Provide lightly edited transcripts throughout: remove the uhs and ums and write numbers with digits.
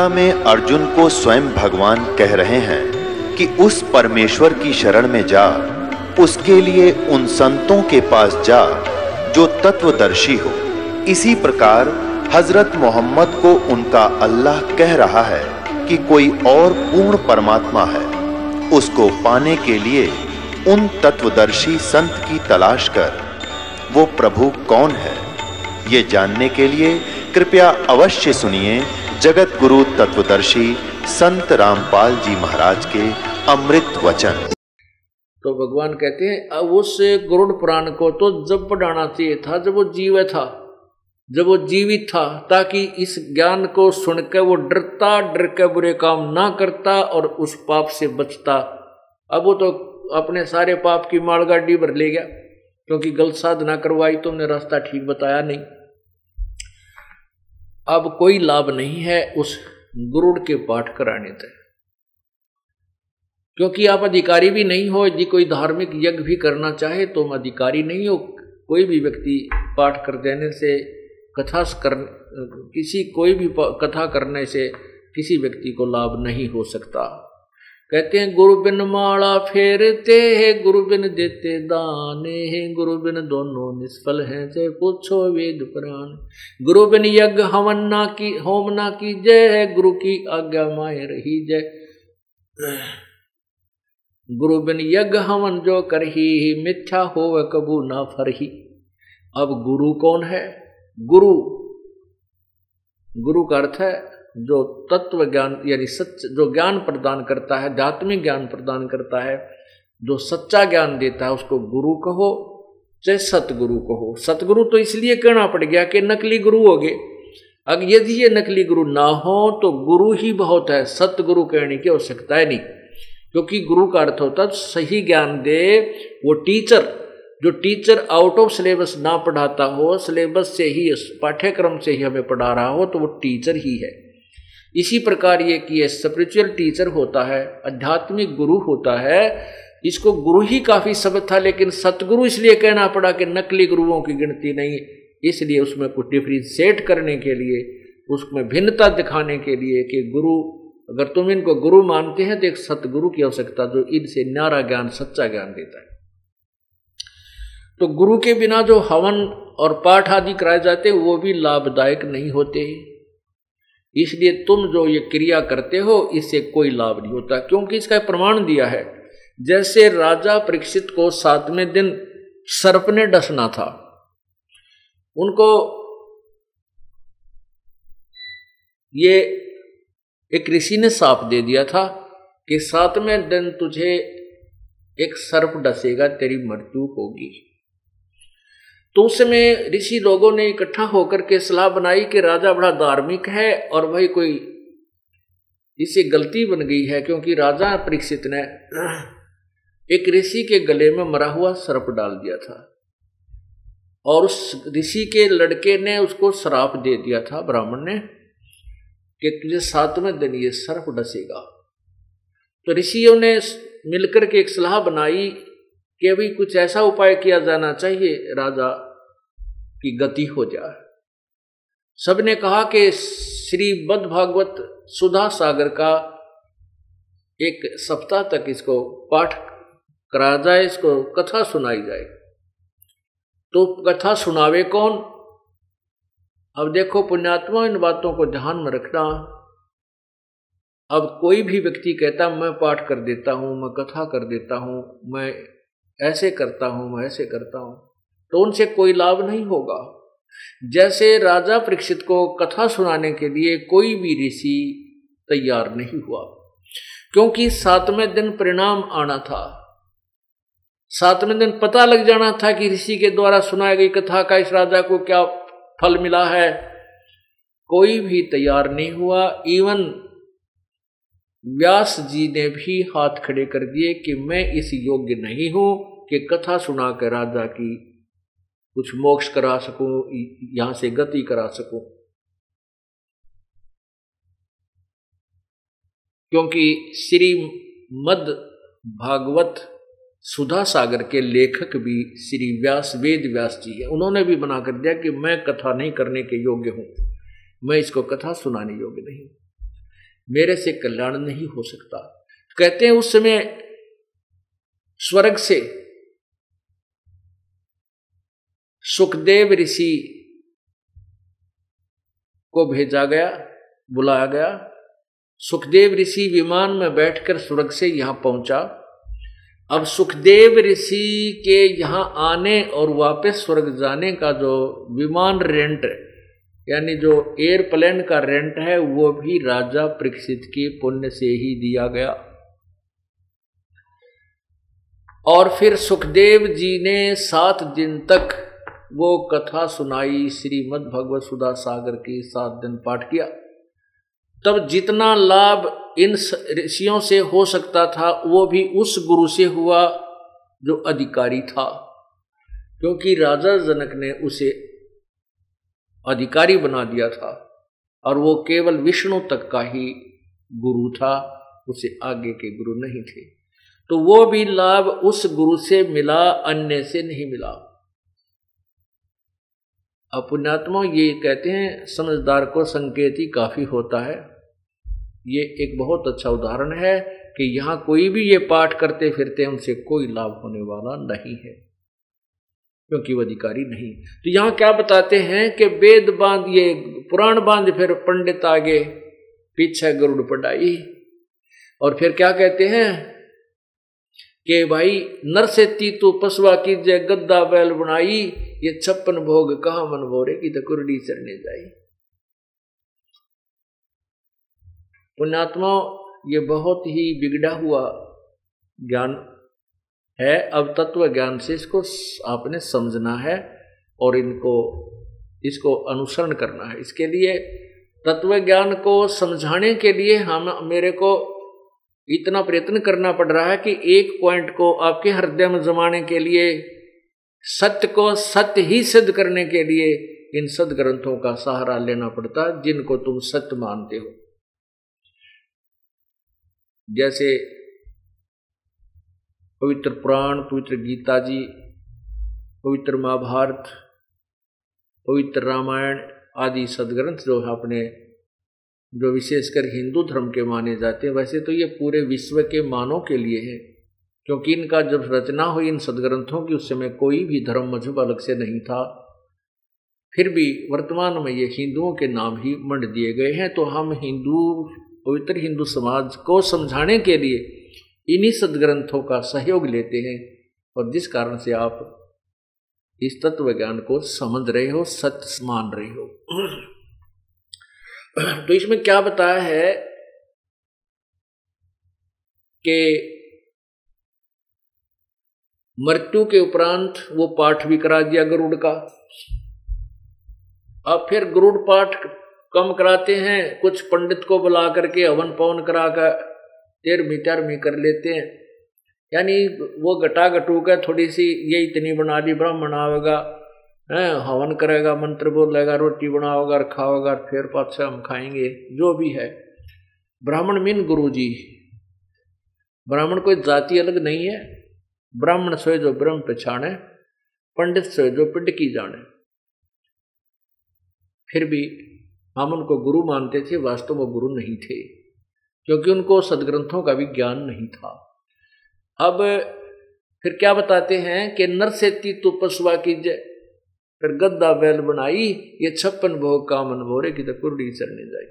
गीता में अर्जुन को स्वयं भगवान कह रहे हैं कि उस परमेश्वर की शरण में जा, उसके लिए उन संतों के पास जा जो तत्वदर्शी हो। इसी प्रकार हजरत मोहम्मद को उनका अल्लाह कह रहा है कि कोई और पूर्ण परमात्मा है, उसको पाने के लिए उन तत्वदर्शी संत की तलाश कर। वो प्रभु कौन है, ये जानने के लिए कृपया अवश्य सुनिए जगत गुरु तत्वदर्शी संत रामपाल जी महाराज के अमृत वचन। तो भगवान कहते हैं अब उस गरुड़ पुराण को तो जब पढ़ाना चाहिए था जब वो जीवित था, जब वो जीवित था, ताकि इस ज्ञान को सुनकर वो डर के बुरे काम ना करता और उस पाप से बचता। अब वो तो अपने सारे पाप की मालगाड़ी भर ले गया, क्योंकि गलत साधना करवाई, तुमने रास्ता ठीक बताया नहीं। अब कोई लाभ नहीं है उस गरुड़ के पाठ कराने तक, क्योंकि आप अधिकारी भी नहीं हो। यदि कोई धार्मिक यज्ञ भी करना चाहे तो तुम अधिकारी नहीं हो। कोई भी व्यक्ति पाठ कर देने से कोई भी कथा करने से किसी व्यक्ति को लाभ नहीं हो सकता। कहते हैं गुरु बिन माला फेरते है, गुरु बिन देते दाने हैं, गुरु बिन दोनों निष्फल हैं, चाहे पूछो वेद पुराण। गुरु बिन यज्ञ हवन ना की होम ना की जय है, गुरु की आज्ञा माए रही जय। गुरु बिन यज्ञ हवन जो करही, मिथ्या हो वह कबू ना फरही। अब गुरु कौन है? गुरु का अर्थ है जो तत्व ज्ञान यानी सच, जो ज्ञान प्रदान करता है, आध्यात्मिक ज्ञान प्रदान करता है, जो सच्चा ज्ञान देता है, उसको गुरु कहो चाहे सतगुरु कहो। सतगुरु तो इसलिए कहना पड़ गया कि नकली गुरु हो गए। अगर यदि ये नकली गुरु ना हो तो गुरु ही बहुत है, सतगुरु कहने की आवश्यकता है नहीं, क्योंकि गुरु का अर्थ होता है सही ज्ञान दे। वो टीचर, जो टीचर आउट ऑफ सिलेबस ना पढ़ाता हो, सिलेबस से ही, पाठ्यक्रम से ही हमें पढ़ा रहा हो, तो वो टीचर ही है। इसी प्रकार ये कि स्पिरिचुअल टीचर होता है, आध्यात्मिक गुरु होता है। इसको गुरु ही काफी शब्द था, लेकिन सतगुरु इसलिए कहना पड़ा कि नकली गुरुओं की गिनती नहीं, इसलिए उसमें कुछ डिफरेंशिएट करने के लिए, उसमें भिन्नता दिखाने के लिए कि गुरु, अगर तुम इनको गुरु मानते हैं तो एक सतगुरु की आवश्यकता जो इनसे न्यारा ज्ञान, सच्चा ज्ञान देता है। तो गुरु के बिना जो हवन और पाठ आदि कराए जाते हैं वो भी लाभदायक नहीं होते। इसलिए तुम जो ये क्रिया करते हो इससे कोई लाभ नहीं होता, क्योंकि इसका प्रमाण दिया है। जैसे राजा परीक्षित को 7वें दिन सर्प ने डसना था, उनको ये एक ऋषि ने साप दे दिया था कि 7वें दिन तुझे एक सर्प डसेगा, तेरी मृत्यु होगी। तो उस समय ऋषि लोगों ने इकट्ठा होकर के सलाह बनाई कि राजा बड़ा धार्मिक है और भाई कोई इससे गलती बन गई है, क्योंकि राजा परीक्षित ने एक ऋषि के गले में मरा हुआ सर्प डाल दिया था और उस ऋषि के लड़के ने उसको श्राप दे दिया था, ब्राह्मण ने, कि तुझे 7वें दिन ये सर्प डसेगा। तो ऋषियों ने मिलकर के एक सलाह बनाई कि अभी कुछ ऐसा उपाय किया जाना चाहिए राजा की गति हो जाए। सबने कहा कि श्रीमद् भागवत सुधा सागर का एक सप्ताह तक इसको पाठ कराया जाए, इसको कथा सुनाई जाए। तो कथा सुनावे कौन? अब देखो पुण्यात्मा, इन बातों को ध्यान में रखना। अब कोई भी व्यक्ति कहता मैं पाठ कर देता हूँ, मैं कथा कर देता हूँ, मैं ऐसे करता हूँ, मैं ऐसे करता हूँ, तो उनसे कोई लाभ नहीं होगा। जैसे राजा परीक्षित को कथा सुनाने के लिए कोई भी ऋषि तैयार नहीं हुआ, क्योंकि 7वें दिन परिणाम आना था। 7वें दिन पता लग जाना था कि ऋषि के द्वारा सुनाई गई कथा का इस राजा को क्या फल मिला है। कोई भी तैयार नहीं हुआ। इवन व्यास जी ने भी हाथ खड़े कर दिए कि मैं इस योग्य नहीं हूं कि कथा सुनाकर राजा की कुछ मोक्ष करा सकूं, यहां से गति करा सकूं। क्योंकि श्रीमद् भागवत सुधा सागर के लेखक भी श्री व्यास, वेद व्यास जी है। उन्होंने भी बना कर दिया कि मैं कथा नहीं करने के योग्य हूं, मैं इसको कथा सुनाने योग्य नहीं। मेरे से कल्याण नहीं हो सकता। कहते हैं उस समय स्वर्ग से सुखदेव ऋषि को भेजा गया, बुलाया गया। सुखदेव ऋषि विमान में बैठकर स्वर्ग से यहां पहुंचा। अब सुखदेव ऋषि के यहां आने और वापस स्वर्ग जाने का जो विमान रेंट यानी जो एयरप्लेन का रेंट है वो भी राजा परीक्षित के पुण्य से ही दिया गया। और फिर सुखदेव जी ने 7 दिन तक वो कथा सुनाई, श्रीमद् भगवत सुधा सागर की 7 दिन पाठ किया। तब जितना लाभ इन ऋषियों से हो सकता था वो भी उस गुरु से हुआ जो अधिकारी था, क्योंकि राजा जनक ने उसे अधिकारी बना दिया था और वो केवल विष्णु तक का ही गुरु था, उसे आगे के गुरु नहीं थे। तो वो भी लाभ उस गुरु से मिला, अन्य से नहीं मिला। अब पुण्यात्मा ये कहते हैं समझदार को संकेत ही काफी होता है। ये एक बहुत अच्छा उदाहरण है कि यहाँ कोई भी ये पाठ करते फिरते उनसे कोई लाभ होने वाला नहीं है, क्योंकि वो अधिकारी नहीं। तो यहाँ क्या बताते हैं कि वेद बांध, ये पुराण बांध, फिर पंडित आगे पीछे गरुड़ पढ़ाई। और फिर क्या कहते हैं कि भाई नर से तीतु पशुआ की जय गद्दा बैल बनाई, ये 56 भोग कहाँ मन भोरे की तो कुरडी चढ़ने जाई। पुण्यात्मा ये बहुत ही बिगड़ा हुआ ज्ञान है। अब तत्व ज्ञान से इसको आपने समझना है और इसको अनुसरण करना है। इसके लिए तत्व ज्ञान को समझाने के लिए मेरे को इतना प्रयत्न करना पड़ रहा है कि एक पॉइंट को आपके हृदय में जमाने के लिए, सत्य को सत्य ही सिद्ध करने के लिए इन सदग्रंथों का सहारा लेना पड़ता है जिनको तुम सत्य मानते हो। जैसे पवित्र पुराण, पवित्र गीता जी, पवित्र महाभारत, पवित्र रामायण आदि सदग्रंथ जो विशेषकर हिंदू धर्म के माने जाते हैं। वैसे तो ये पूरे विश्व के मानव के लिए है, क्योंकि इनका जब रचना हुई इन सदग्रंथों की उस समय कोई भी धर्म मजहब अलग से नहीं था। फिर भी वर्तमान में ये हिंदुओं के नाम ही मंड दिए गए हैं। तो हम पवित्र हिंदू समाज को समझाने के लिए इन्हीं सदग्रंथों का सहयोग लेते हैं, और जिस कारण से आप इस तत्व ज्ञान को समझ रहे हो, सत्य मान रहे हो। तो इसमें क्या बताया है कि मृत्यु के उपरांत वो पाठ भी करा दिया गरुड़ का। अब फिर गरुड़ पाठ कम कराते हैं, कुछ पंडित को बुला करके हवन पवन करा कर 13वीं कर लेते हैं। यानी वो घटा घटू का थोड़ी सी ये इतनी बना दी, ब्राह्मण आवेगा, हवन करेगा, मंत्र बोलेगा, रोटी बनाओगा और खाओगा, फिर पाछा हम खाएंगे, जो भी है। ब्राह्मण मीन गुरु जी। ब्राह्मण कोई जाति अलग नहीं है। ब्राह्मण सोए जो ब्रह्म पहचाने, पंडित सोए जो पिंड की जाने। फिर भी हम उनको गुरु मानते थे, वास्तव में गुरु नहीं थे, क्योंकि उनको सदग्रंथों का भी ज्ञान नहीं था। अब फिर क्या बताते हैं कि नर से तीतु पशुआ की जय, फिर गद्दा बैल बनाई, ये 56 भोग का मन भोरे की तो कुरडी चढ़ने जाए।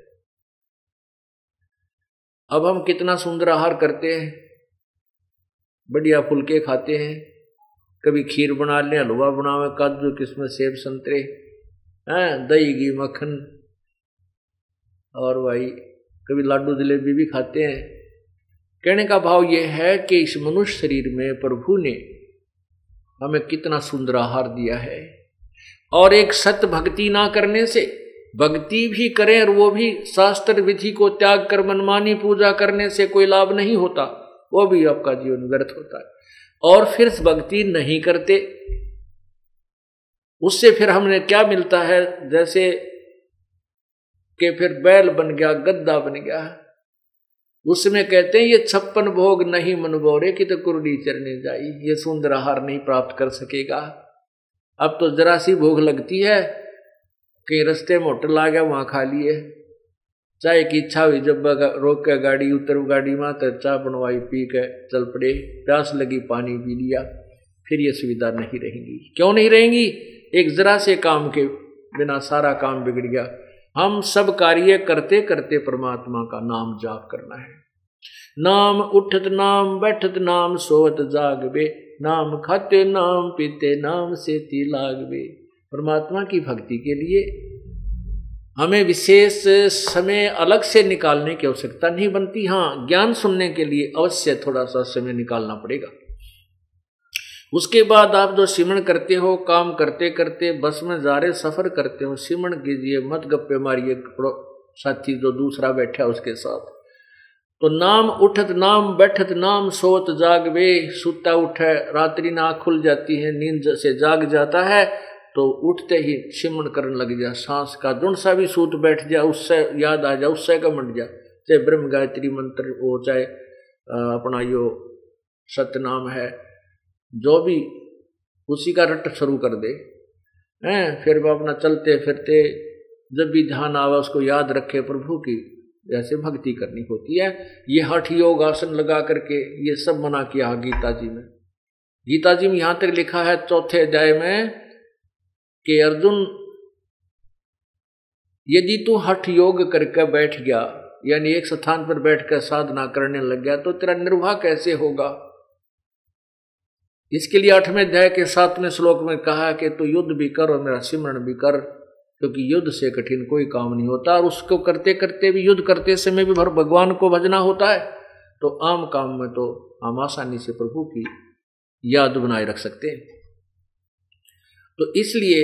अब हम कितना सुंदर आहार करते हैं, बढ़िया फुलके खाते हैं, कभी खीर बना लें, हलवा बनावे, काजू किस्मत सेब संतरे, दही घी मक्खन, और भाई कभी लाडू जलेबी भी खाते हैं। कहने का भाव यह है कि इस मनुष्य शरीर में प्रभु ने हमें कितना सुंदर आहार दिया है, और एक सत्य भक्ति ना करने से, भक्ति भी करें और वो भी शास्त्र विधि को त्याग कर मनमानी पूजा करने से कोई लाभ नहीं होता, वो भी आपका जीवन व्यर्थ होता है। और फिर भक्ति नहीं करते, उससे फिर हमें क्या मिलता है, जैसे कि फिर बैल बन गया, गद्दा बन गया। उसमें कहते हैं ये 56 भोग नहीं मन बोरे की तो कुरडी चरने जाई, ये सुंदर आहार नहीं प्राप्त कर सकेगा। अब तो जरा सी भूख लगती है, कहीं रास्ते में होटल आ गया, वहां खा लिए, चाय की इच्छा हुई, जब रोक के गाड़ी उतर गाड़ी में तो चाय बनवाई, पी के चल पड़े। प्यास लगी, पानी पी लिया। फिर ये सुविधा नहीं रहेंगी। क्यों नहीं रहेंगी? एक जरा से काम के बिना सारा काम बिगड़ गया। हम सब कार्य करते करते परमात्मा का नाम जाप करना है। नाम उठत नाम बैठत नाम सोवत जागवे, नाम खाते नाम पीते नाम सेती लागवे। परमात्मा की भक्ति के लिए हमें विशेष समय अलग से निकालने की आवश्यकता नहीं बनती। हाँ, ज्ञान सुनने के लिए अवश्य थोड़ा सा समय निकालना पड़ेगा। उसके बाद आप जो सिमरण करते हो, काम करते करते बस में जा रहे सफर करते हो, सिमरण कीजिए, मत गप्पे मारिए साथी जो दूसरा बैठा उसके साथ। तो नाम उठत नाम बैठत नाम सोत जागवे, सुता उठे रात्रि ना खुल जाती है, नींद से जाग जाता है तो उठते ही सिमरण करने लग जा। सांस का जुण सा भी सूत बैठ जा, उससे याद आ जा, उससे का मंड जा। चाहे ब्रह्म गायत्री मंत्र हो, चाहे अपना यो सतनाम है, जो भी, उसी का रट शुरू कर दे हैं। फिर वो अपना चलते फिरते जब भी ध्यान आवे उसको याद रखे प्रभु की, जैसे भक्ति करनी होती है। ये हठ योग आसन लगा करके ये सब मना किया गीता जी में। गीता जी में यहां तक लिखा है 4 अध्याय में कि अर्जुन, यदि तू हठ योग करके बैठ गया, यानी एक स्थान पर बैठकर साधना करने लग गया, तो तेरा निर्वाह कैसे होगा? इसके लिए 8वें अध्याय के 7वें श्लोक में कहा कि तू युद्ध भी कर और मेरा सिमरण भी कर, क्योंकि युद्ध से कठिन कोई काम नहीं होता। और उसको करते करते भी, युद्ध करते समय भी भगवान को भजना होता है। तो आम काम में तो हम आसानी से प्रभु की याद बनाए रख सकते हैं। तो इसलिए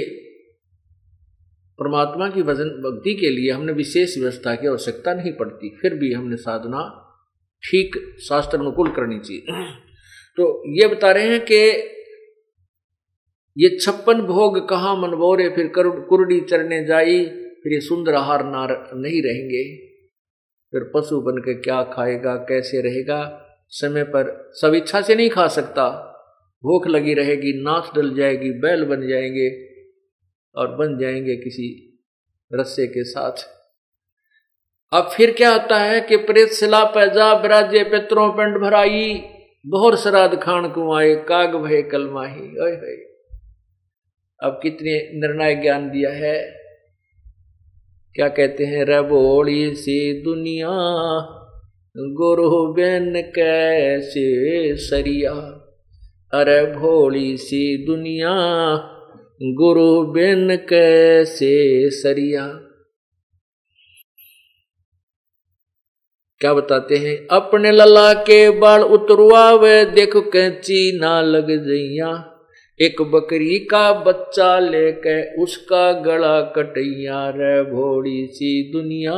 परमात्मा की भजन भक्ति के लिए हमने विशेष व्यवस्था की आवश्यकता नहीं पड़ती। फिर भी हमने साधना ठीक शास्त्र अनुकूल करनी चाहिए। तो ये बता रहे हैं कि ये 56 भोग कहाँ मनबोरे, फिर कुरडी चरने जाई, फिर ये सुंदर आहार नार नहीं रहेंगे। फिर पशु बन के क्या खाएगा, कैसे रहेगा? समय पर सब इच्छा से नहीं खा सकता, भूख लगी रहेगी, नाच डल जाएगी, बैल बन जाएंगे और बन जाएंगे किसी रस्से के साथ। अब फिर क्या होता है कि प्रेत सिला पैजा बिराजे पितरों पिंड भराई, बहुर श्राद्ध खान कुआए काग भय कलमाही। ओए होए, अब कितने निर्णायक ज्ञान दिया है। क्या कहते हैं? रबोड़ी सी दुनिया गुरु बिन कैसे सरिया, अरे भोली सी दुनिया गुरु बिन कैसे सरिया। क्या बताते हैं? अपने लला के बाल उतरवावे, देखो कैंची ना लग जइया, एक बकरी का बच्चा लेके उसका गला कटैया, रे भोड़ी सी दुनिया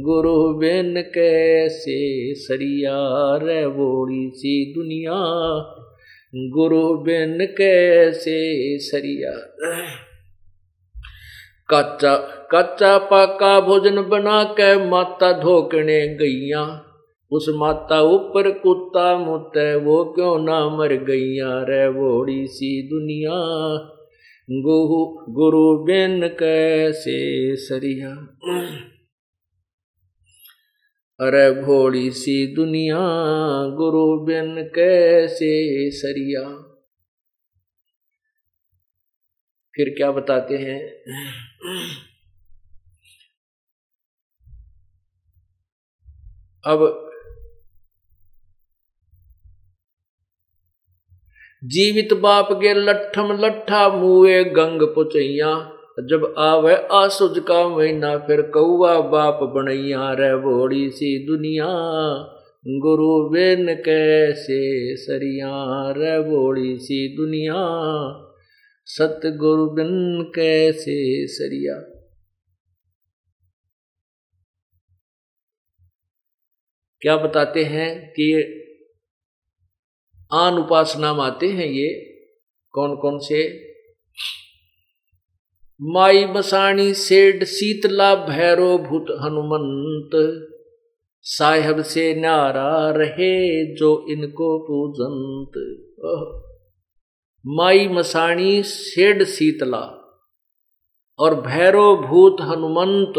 गुरु बिन कैसे सरिया, रे भोड़ी सी दुनिया गुरु बिन कैसे सरिया। कच्चा कच्चा पाका भोजन बना के माता धोकने गैया, उस माता ऊपर कुत्ता मुते, वो क्यों ना मर गैया, रे भोड़ी सी दुनिया गुरु बिन कैसे सरिया, अरे भोड़ी सी दुनिया गुरु बिन कैसे सरिया। फिर क्या बताते हैं? अब जीवित बाप के लट्ठम लट्ठा मुए गंग पुचैया, जब आवे आसुज का महीना फिर कौआ बाप बनैया, रे भोड़ी सी दुनिया गुरु बिन कैसे सरिया, रे भोड़ी सी दुनिया सतगुरु बिन कैसे सरिया। क्या बताते हैं कि आन उपासना में आते हैं ये कौन कौन से? माई मसाणी सेठ शीतला भैरो भूत हनुमंत, साहेब से नारा रहे जो इनको पूजंत। माई मसाणी सेठ शीतला और भैरो भूत हनुमंत,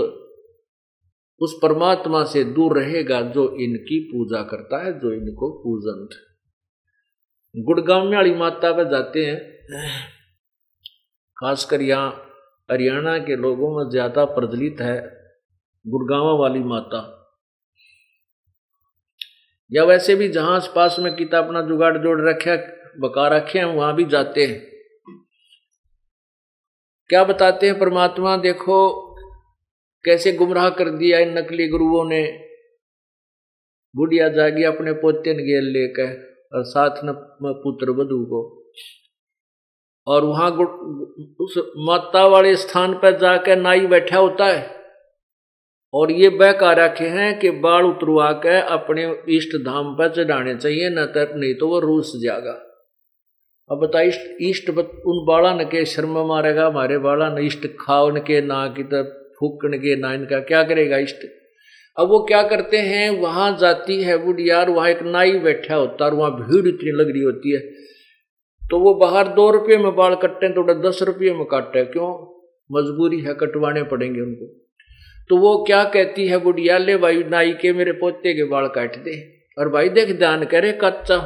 उस परमात्मा से दूर रहेगा जो इनकी पूजा करता है, जो इनको पूजन। गुड़गांव वाली माता पे जाते हैं, खासकर यहाँ हरियाणा के लोगों में ज्यादा प्रचलित है गुड़गांव वाली माता, या वैसे भी जहां आस पास में किता अपना जुगाड़ जोड़ रखे बका रखे हैं वहां भी जाते हैं। क्या बताते हैं परमात्मा, देखो कैसे गुमराह कर दिया इन नकली गुरुओं ने। बुढ़िया जागी अपने पोते ने गेल लेकर और साथ न पुत्र वधू को, और वहां उस माता वाले स्थान पर जाकर नाई बैठा होता है और ये बहका रखे हैं कि बाल उतरवा के अपने इष्ट धाम पर चढ़ाने चाहिए, नहीं तो वो रूस जाएगा। अब बता, इष्ट उन बाला न के शर्म मारेगा, हमारे बाला न इष्ट खाओ न के ना की तब फूकन के ना, इनका क्या करेगा इष्ट। अब वो क्या करते हैं, वहां जाती है बुढ़िया, वहां एक नाई बैठा होता है और वहां भीड़ इतनी लग रही होती है, तो वो बाहर 2 रुपये में बाल कटते हैं तो 10 रुपये में काटते, क्यों, मजबूरी है, कटवाने पड़ेंगे उनको। तो वो क्या कहती है बुढ़िया, ले भाई नाई के मेरे पोते के बाल काट दे, और भाई देख ध्यान करे, कच्चा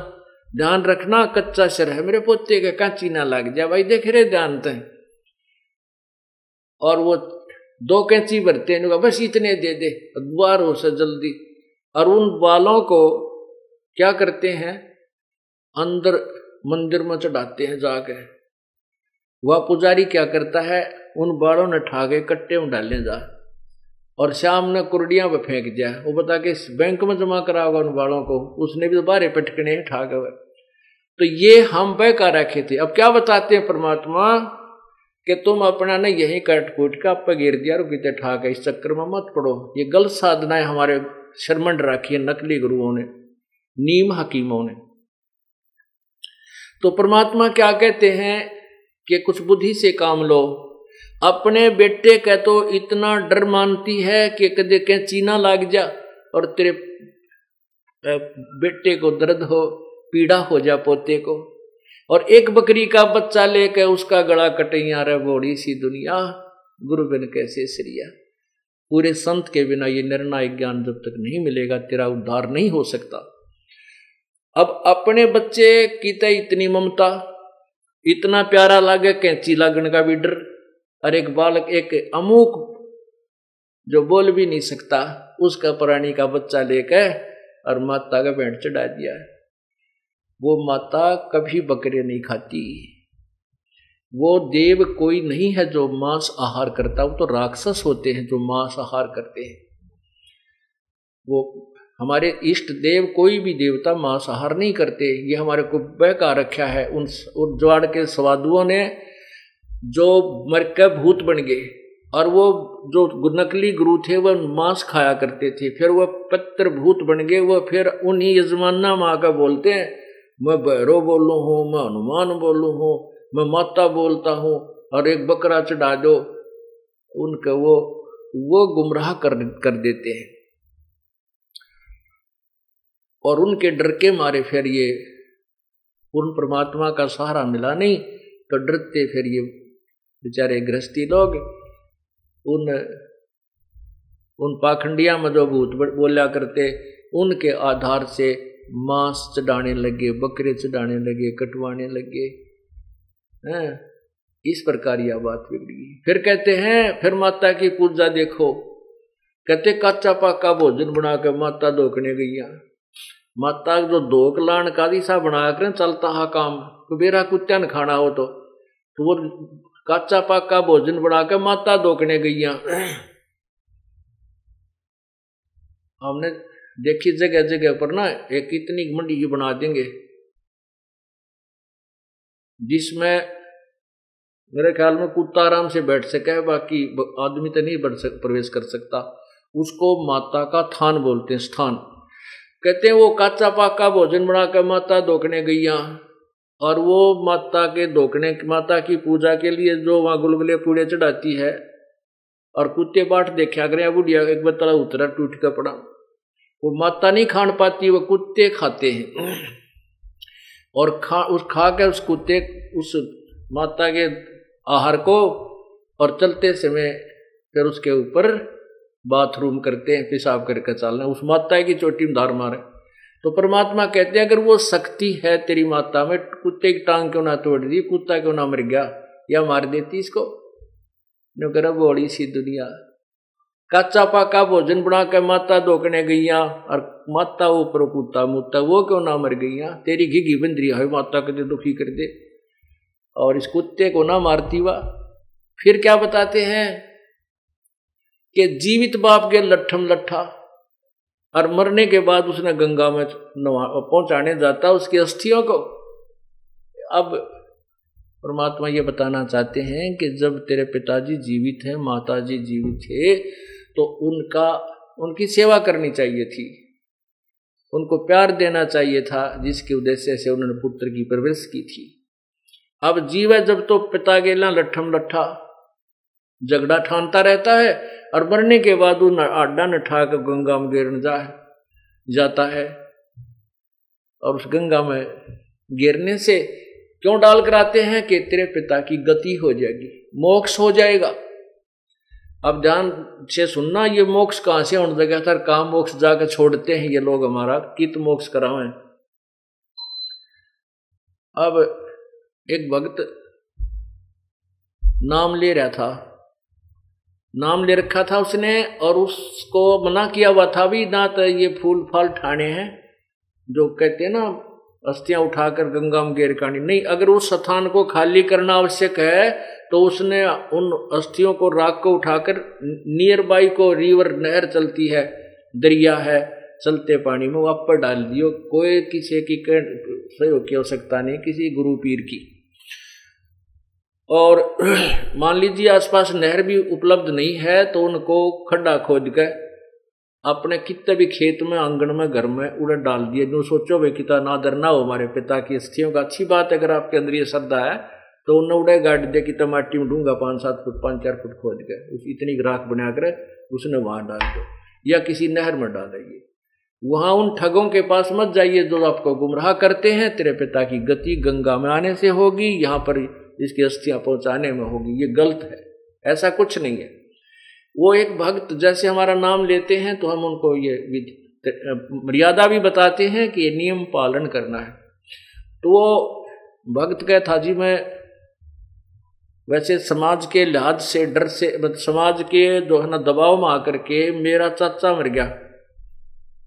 ध्यान रखना, कच्चा सिर है मेरे पोते के, कांची ना लग जाए, भाई देख रहे ध्यान ते। और वो 2 कैंची भरते हैं, बस इतने दे दे द्वारों से जल्दी। और उन बालों को क्या करते हैं, अंदर मंदिर में चढ़ाते हैं जाके। वह पुजारी क्या करता है, उन बालों ने ठाके कट्टे में डालने जा और शाम ने कुर्डियां पे फेंक दिया। वो बता के बैंक में जमा करा होगा उन बालों को, उसने भी बारे पटकने ठाके हुए। तो ये हम बहका रखे थे। अब क्या बताते हैं परमात्मा कि तुम अपना ने यही कट कूट का आप गिर दिया, रुकते ठाके, इस चक्कर में मत पड़ो। ये गलत साधनाएं हमारे शर्मंड रखी है नकली गुरुओं ने, नीम हकीमों ने। तो परमात्मा क्या कहते हैं कि कुछ बुद्धि से काम लो। अपने बेटे का तो इतना डर मानती है कि कदे कैंची ना लग जा और तेरे बेटे को दर्द हो, पीड़ा हो जा पोते को। और एक बकरी का बच्चा लेकर उसका गला कटैया रे बोड़ी सी दुनिया, गुरु बिन कैसे श्रिया। पूरे संत के बिना ये निर्णायक ज्ञान जब तक नहीं मिलेगा तेरा उद्धार नहीं हो सकता। अब अपने बच्चे की तो इतनी ममता, इतना प्यारा लागे, कैंची लागण का भी डर। और एक बालक, एक अमुक जो बोल भी नहीं सकता, उसका प्राणी का बच्चा लेकर और माता का पेंट चढ़ा दिया है। वो माता कभी बकरे नहीं खाती। वो देव कोई नहीं है जो मांस आहार करता, वो तो राक्षस होते हैं जो मांस आहार करते हैं। वो हमारे इष्ट देव, कोई भी देवता मांसाहार नहीं करते। ये हमारे को बहका रखा है उन ज्वाड़ के स्वादुओं ने, जो मर के भूत बन गए। और वो जो नकली गुरु थे वह मांस खाया करते थे, फिर वह पत्थर भूत बन गए। वह फिर उन्हीं यजमाना माँ का बोलते हैं, मैं भैरव बोलूँ हूँ, मैं हनुमान बोलूँ हूँ, मैं माता बोलता हूँ, और एक बकरा चढ़ा दो। उनका वो गुमराह कर देते हैं। और उनके डर के मारे फिर ये उन परमात्मा का सहारा मिला नहीं, तो डरते फिर ये बेचारे गृहस्थी लोग उन पाखंडिया में जो भूत बोला करते, उनके आधार से मांस चढ़ाने लगे, बकरे चढ़ाने लगे, कटवाने लगे। इस प्रकार यह बात बिगड़ी। फिर कहते हैं, फिर माता की पूजा देखो, कहते कच्चा पक्का भोजन बना के माता धोकने गई। माता जो धोक लान का दिशा बना कर चलता है काम, कुबेरा कुत्ता न खाना हो तो वो कच्चा पक्का भोजन बना के माता धोकने गई। हमने देखी जगह जगह पर ना एक इतनी मंडी ही बना देंगे जिसमें मेरे ख्याल में कुत्ता आराम से बैठ सके, बाकी आदमी तो नहीं प्रवेश कर सकता। उसको माता का थान बोलते हैं, स्थान। कहते हैं वो कच्चा पक्का भोजन बनाकर माता धोकने गई, और वो माता के धोकने, माता की पूजा के लिए जो वहाँ गुलगुले पूड़े चढ़ाती है, और कुत्ते बाट देखा करें। बुढ़िया एक बतला उतरा टूट कर पड़ा। वो माता नहीं खान पाती, वो कुत्ते खाते हैं। और खा के उस कुत्ते उस माता के आहार को, और चलते समय फिर उसके ऊपर बाथरूम करते हैं, पेशाब करके चलना, उस माता की चोटी में धार मारे। तो परमात्मा कहते हैं अगर वो शक्ति है तेरी माता में, कुत्ते की टांग क्यों ना तोड़ दी, कुत्ता क्यों ना मर गया, या मार देती इसको। नगर बड़ी सी दुनिया, कच्चा पाका भोजन बना के माता धोकने गईया, और माता ऊपर कुत्ता मुत्ता, वो क्यों ना मर गईया। तेरी घिघी बंदरी है माता के दे दुखी कर दे, और इस कुत्ते को ना मारती वा। फिर क्या बताते हैं कि जीवित बाप के लट्ठम लट्ठा, और मरने के बाद उसने गंगा में पहुंचाने जाता उसकी अस्थियों को। अब परमात्मा ये बताना चाहते हैं कि जब तेरे पिताजी जीवित हैं, माताजी जीवित थे, तो उनकी सेवा करनी चाहिए थी, उनको प्यार देना चाहिए था, जिसके उद्देश्य से उन्होंने पुत्र की परवरिश की थी। अब जीव है जब तो पिता गेला लट्ठम लट्ठा झगड़ा ठानता रहता है, और मरने के बाद उन आडा न ठा कर गंगा में गिरने जाता है, और उस गंगा में गिरने से क्यों डाल कराते हैं कि तेरे पिता की गति हो जाएगी, मोक्ष हो जाएगा। अब ध्यान से सुनना, ये मोक्ष कहां से होने लगा था, कहां मोक्ष जाकर छोड़ते हैं ये लोग हमारा, कित मोक्ष करावें। अब एक भक्त नाम ले रहा था, नाम ले रखा था उसने, और उसको मना किया हुआ था भी ना, तो ये फूल फाल ठाने हैं जो कहते हैं ना, अस्थियां उठाकर गंगा में गिर कानी नहीं। अगर उस स्थान को खाली करना आवश्यक है तो उसने उन अस्थियों को, राख को उठाकर नियर बाई को रिवर नहर चलती है, दरिया है, चलते पानी में वहां पर डाल दियो। कोई किसी की सहयोग की आवश्यकता नहीं, किसी गुरु पीर की। और मान लीजिए आसपास नहर भी उपलब्ध नहीं है, तो उनको खड्डा खोद के अपने कितने भी खेत में, आंगन में, घर में उड़े डाल दिए। जो सोचो भाई कितना नादर ना हो हमारे पिता की अस्थियों का, अच्छी बात है। अगर आपके अंदर ये श्रद्धा है तो उन्हें उड़े गाड़ दे कि टमाटी में ढूंगा 5-7 फुट 5-4 फुट खोद के उस इतनी राख बना कर उसने वहां डाल दो, या किसी नहर में डालेंगे। वहां उन ठगों के पास मत जाइए जो आपको गुमराह करते हैं। तेरे पिता की गति गंगा में आने से होगी, यहाँ पर इसकी अस्थियां पहुंचाने में होगी। ये गलत है, ऐसा कुछ नहीं है। वो एक भक्त जैसे हमारा नाम लेते हैं तो हम उनको ये मर्यादा भी बताते हैं कि ये नियम पालन करना है। तो वो भक्त कहता था, जी मैं वैसे समाज के लिहाज से, डर से, समाज के जो है ना दबाव में आकर के मेरा चाचा मर गया,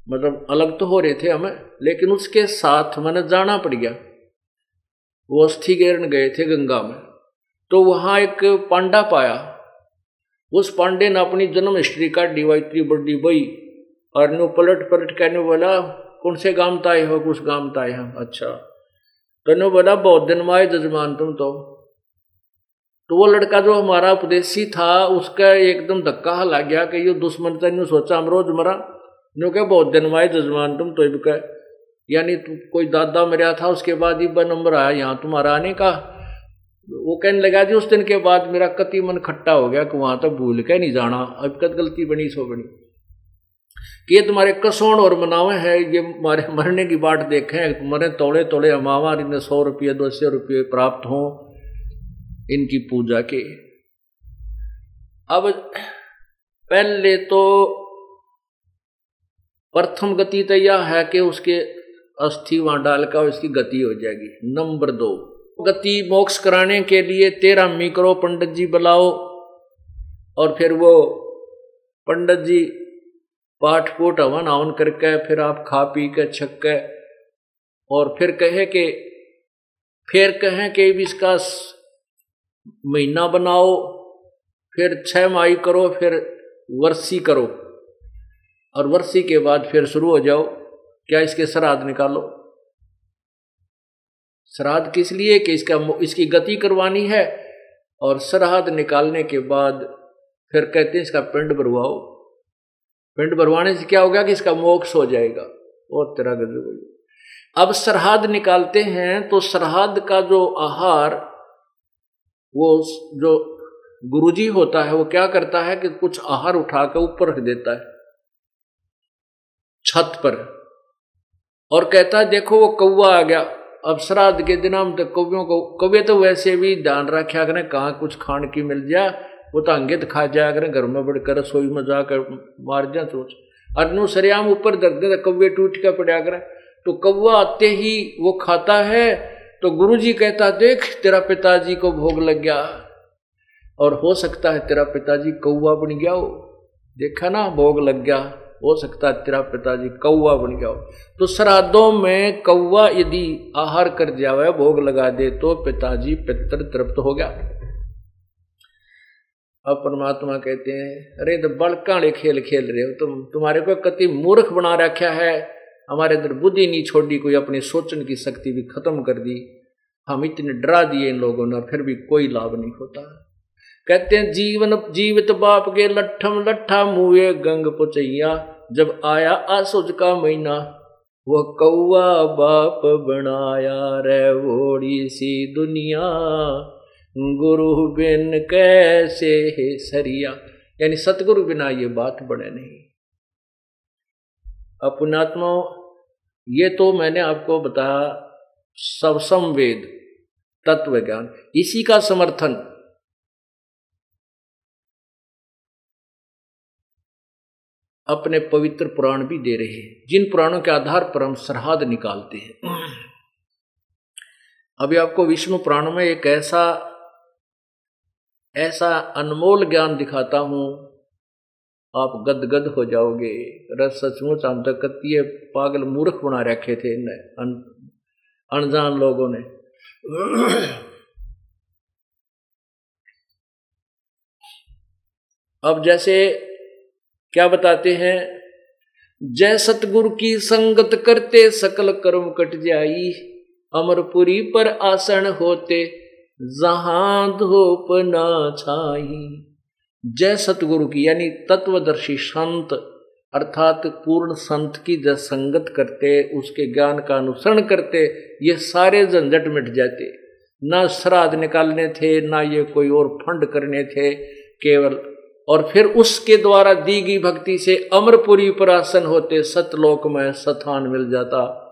मतलब अलग तो हो रहे थे हमें, लेकिन उसके साथ मैंने जाना पड़ गया। वो अस्थि गिरन गए थे गंगा में, तो वहां एक पांडा पाया। उस पांडे ने अपनी जन्म हिस्ट्री काटी हुई इतनी बड़ी बई, और नो पलट कहने बोला कौन से गांव ताए हो, कुछ गांव ताए हम। अच्छा, तो नो बोला बहुत दिन माए जजमान तुम तो वो लड़का जो हमारा उपदेशी था उसका एकदम धक्का लग गया कि ये दुश्मन था। न्यू सोचा हम रोज मरा, न्यू क्या बहुत दिन माए जजमान तुम तो कह, यानी कोई दादा मरा था उसके बाद ही नंबर आया यहाँ तुम्हारा आने का। वो कहने लगा जी उस दिन के बाद मेरा कति मन खट्टा हो गया कि वहां तक भूल के नहीं जाना, अब कद गलती बनी सो बनी कि ये तुम्हारे कसौण और मनावे है, ये हमारे मरने की बाट देखें, मरे तोड़े तोड़े अमावा, इन्हें 100 रुपये 200 रुपये प्राप्त हों इनकी पूजा के। अब पहले तो प्रथम गति तो यह है कि उसके अस्थि वहां डालकर उसकी गति हो जाएगी। नंबर 2 गति मोक्ष कराने के लिए 13 मिक्रो पंडित जी बुलाओ, और फिर वो पंडित जी पाठ पूठ हवन हवन करके फिर आप खा पी के छक के, और फिर कहें कि इसका महीना बनाओ, फिर 6 माही करो, फिर वर्षी करो, और वर्षी के बाद फिर शुरू हो जाओ क्या इसके श्राद्ध निकालो। श्राद्ध किस लिए कि इसकी गति करवानी है, और श्राद्ध निकालने के बाद फिर कहते हैं इसका पिंड भरवाओ। पिंड भरवाने से क्या होगा कि इसका मोक्ष हो जाएगा। और तेरा गजब। अब श्राद्ध निकालते हैं तो श्राद्ध का जो आहार, वो जो गुरुजी होता है वो क्या करता है कि कुछ आहार उठाकर ऊपर रख देता है छत पर, और कहता है देखो वो कौवा आ गया। अब श्राद्ध के दिन हम तो कौवे तो वैसे भी ध्यान रखा करें कहाँ कुछ खाने की मिल जाए, वो तो अंगे दिखा जाया करें, घर में बढ़कर रसोई में जाकर मार जा सोच। अनु सरियाम ऊपर दर्द दे कौवे टूट के पड़ा करें, तो कौवा आते ही वो खाता है, तो गुरुजी कहता देख तेरा पिताजी को भोग लग गया, और हो सकता है तेरा पिताजी कौवा बन गया हो। देखा ना, भोग लग गया, हो सकता है तेरा पिताजी कौवा बन गया हो। तो श्राद्धों में कौवा यदि आहार कर जावे, भोग लगा दे, तो पिताजी पितर तृप्त हो गया। अब परमात्मा कहते हैं अरे तो बड़काले खेल खेल रहे हो तुम्हारे को कति मूर्ख बना रखा है, हमारे अंदर बुद्धि नहीं छोड़ी, कोई अपनी सोचने की शक्ति भी खत्म कर दी, हम इतने डरा दिए इन लोगों ने, फिर भी कोई लाभ नहीं होता। कहते हैं जीवन जीवित बाप के लट्ठम लट्ठा मुए गंग पुचैया, जब आया आसुज का महीना, वह कौवा बाप बनाया रे वोड़ी सी दुनिया, गुरु बिन कैसे है सरिया। यानी सतगुरु बिना ये बात बने नहीं। अपनात्मा ये तो मैंने आपको बताया सबसम वेद तत्व ज्ञान, इसी का समर्थन अपने पवित्र पुराण भी दे रहे हैं, जिन पुराणों के आधार पर हम श्राद्ध निकालते हैं। अभी आपको विष्णु पुराण में एक ऐसा अनमोल ज्ञान दिखाता हूं, आप गदगद हो जाओगे। रस सचमुच हम तक कतिये पागल मूर्ख बना रखे थे अनजान लोगों ने। अब जैसे क्या बताते हैं, जय सतगुरु की संगत करते सकल कर्म कट जाई, अमरपुरी पर आसन होते जहां धूप ना छाई। जय सतगुरु की यानी तत्वदर्शी संत अर्थात पूर्ण संत की जब संगत करते, उसके ज्ञान का अनुसरण करते, ये सारे झंझट मिट जाते। ना श्राद्ध निकालने थे, ना ये कोई और फंड करने थे केवल, और फिर उसके द्वारा दी गई भक्ति से अमरपुरी पर आसन होते, सतलोक में स्थान मिल जाता,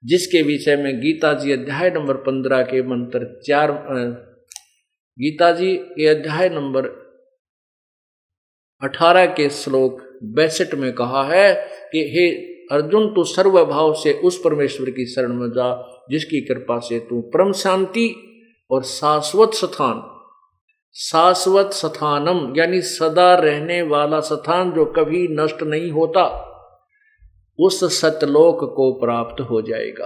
जिसके विषय में गीता जी अध्याय नंबर 15 के मंत्र 4, गीता जी के अध्याय नंबर 18 के श्लोक 62 में कहा है कि हे अर्जुन, तू सर्वभाव से उस परमेश्वर की शरण में जा जिसकी कृपा से तू परम शांति और शाश्वत स्थान, शाश्वत स्थानम यानी सदा रहने वाला स्थान जो कभी नष्ट नहीं होता, उस सतलोक को प्राप्त हो जाएगा।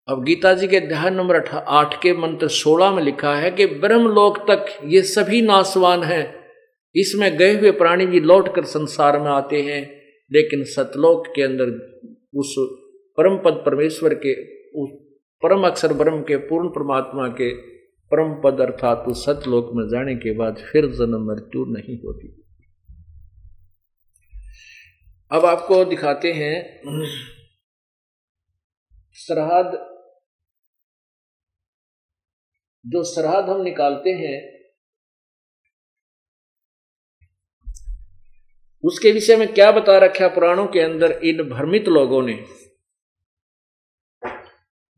अब गीता जी के अध्याय नंबर 8 के मंत्र 16 में लिखा है कि ब्रह्मलोक तक ये सभी नाशवान हैं, इसमें गए हुए प्राणी भी लौटकर संसार में आते हैं, लेकिन सतलोक के अंदर उस परम पद परमेश्वर के, उस परम अक्षर ब्रह्म के, पूर्ण परमात्मा के परम पद अर्थात उस सतलोक में जाने के बाद फिर जन्म मृत्यु नहीं होती। अब आपको दिखाते हैं श्राद्ध, जो श्राद्ध हम निकालते हैं उसके विषय में क्या बता रखा पुराणों के अंदर। इन भ्रमित लोगों ने,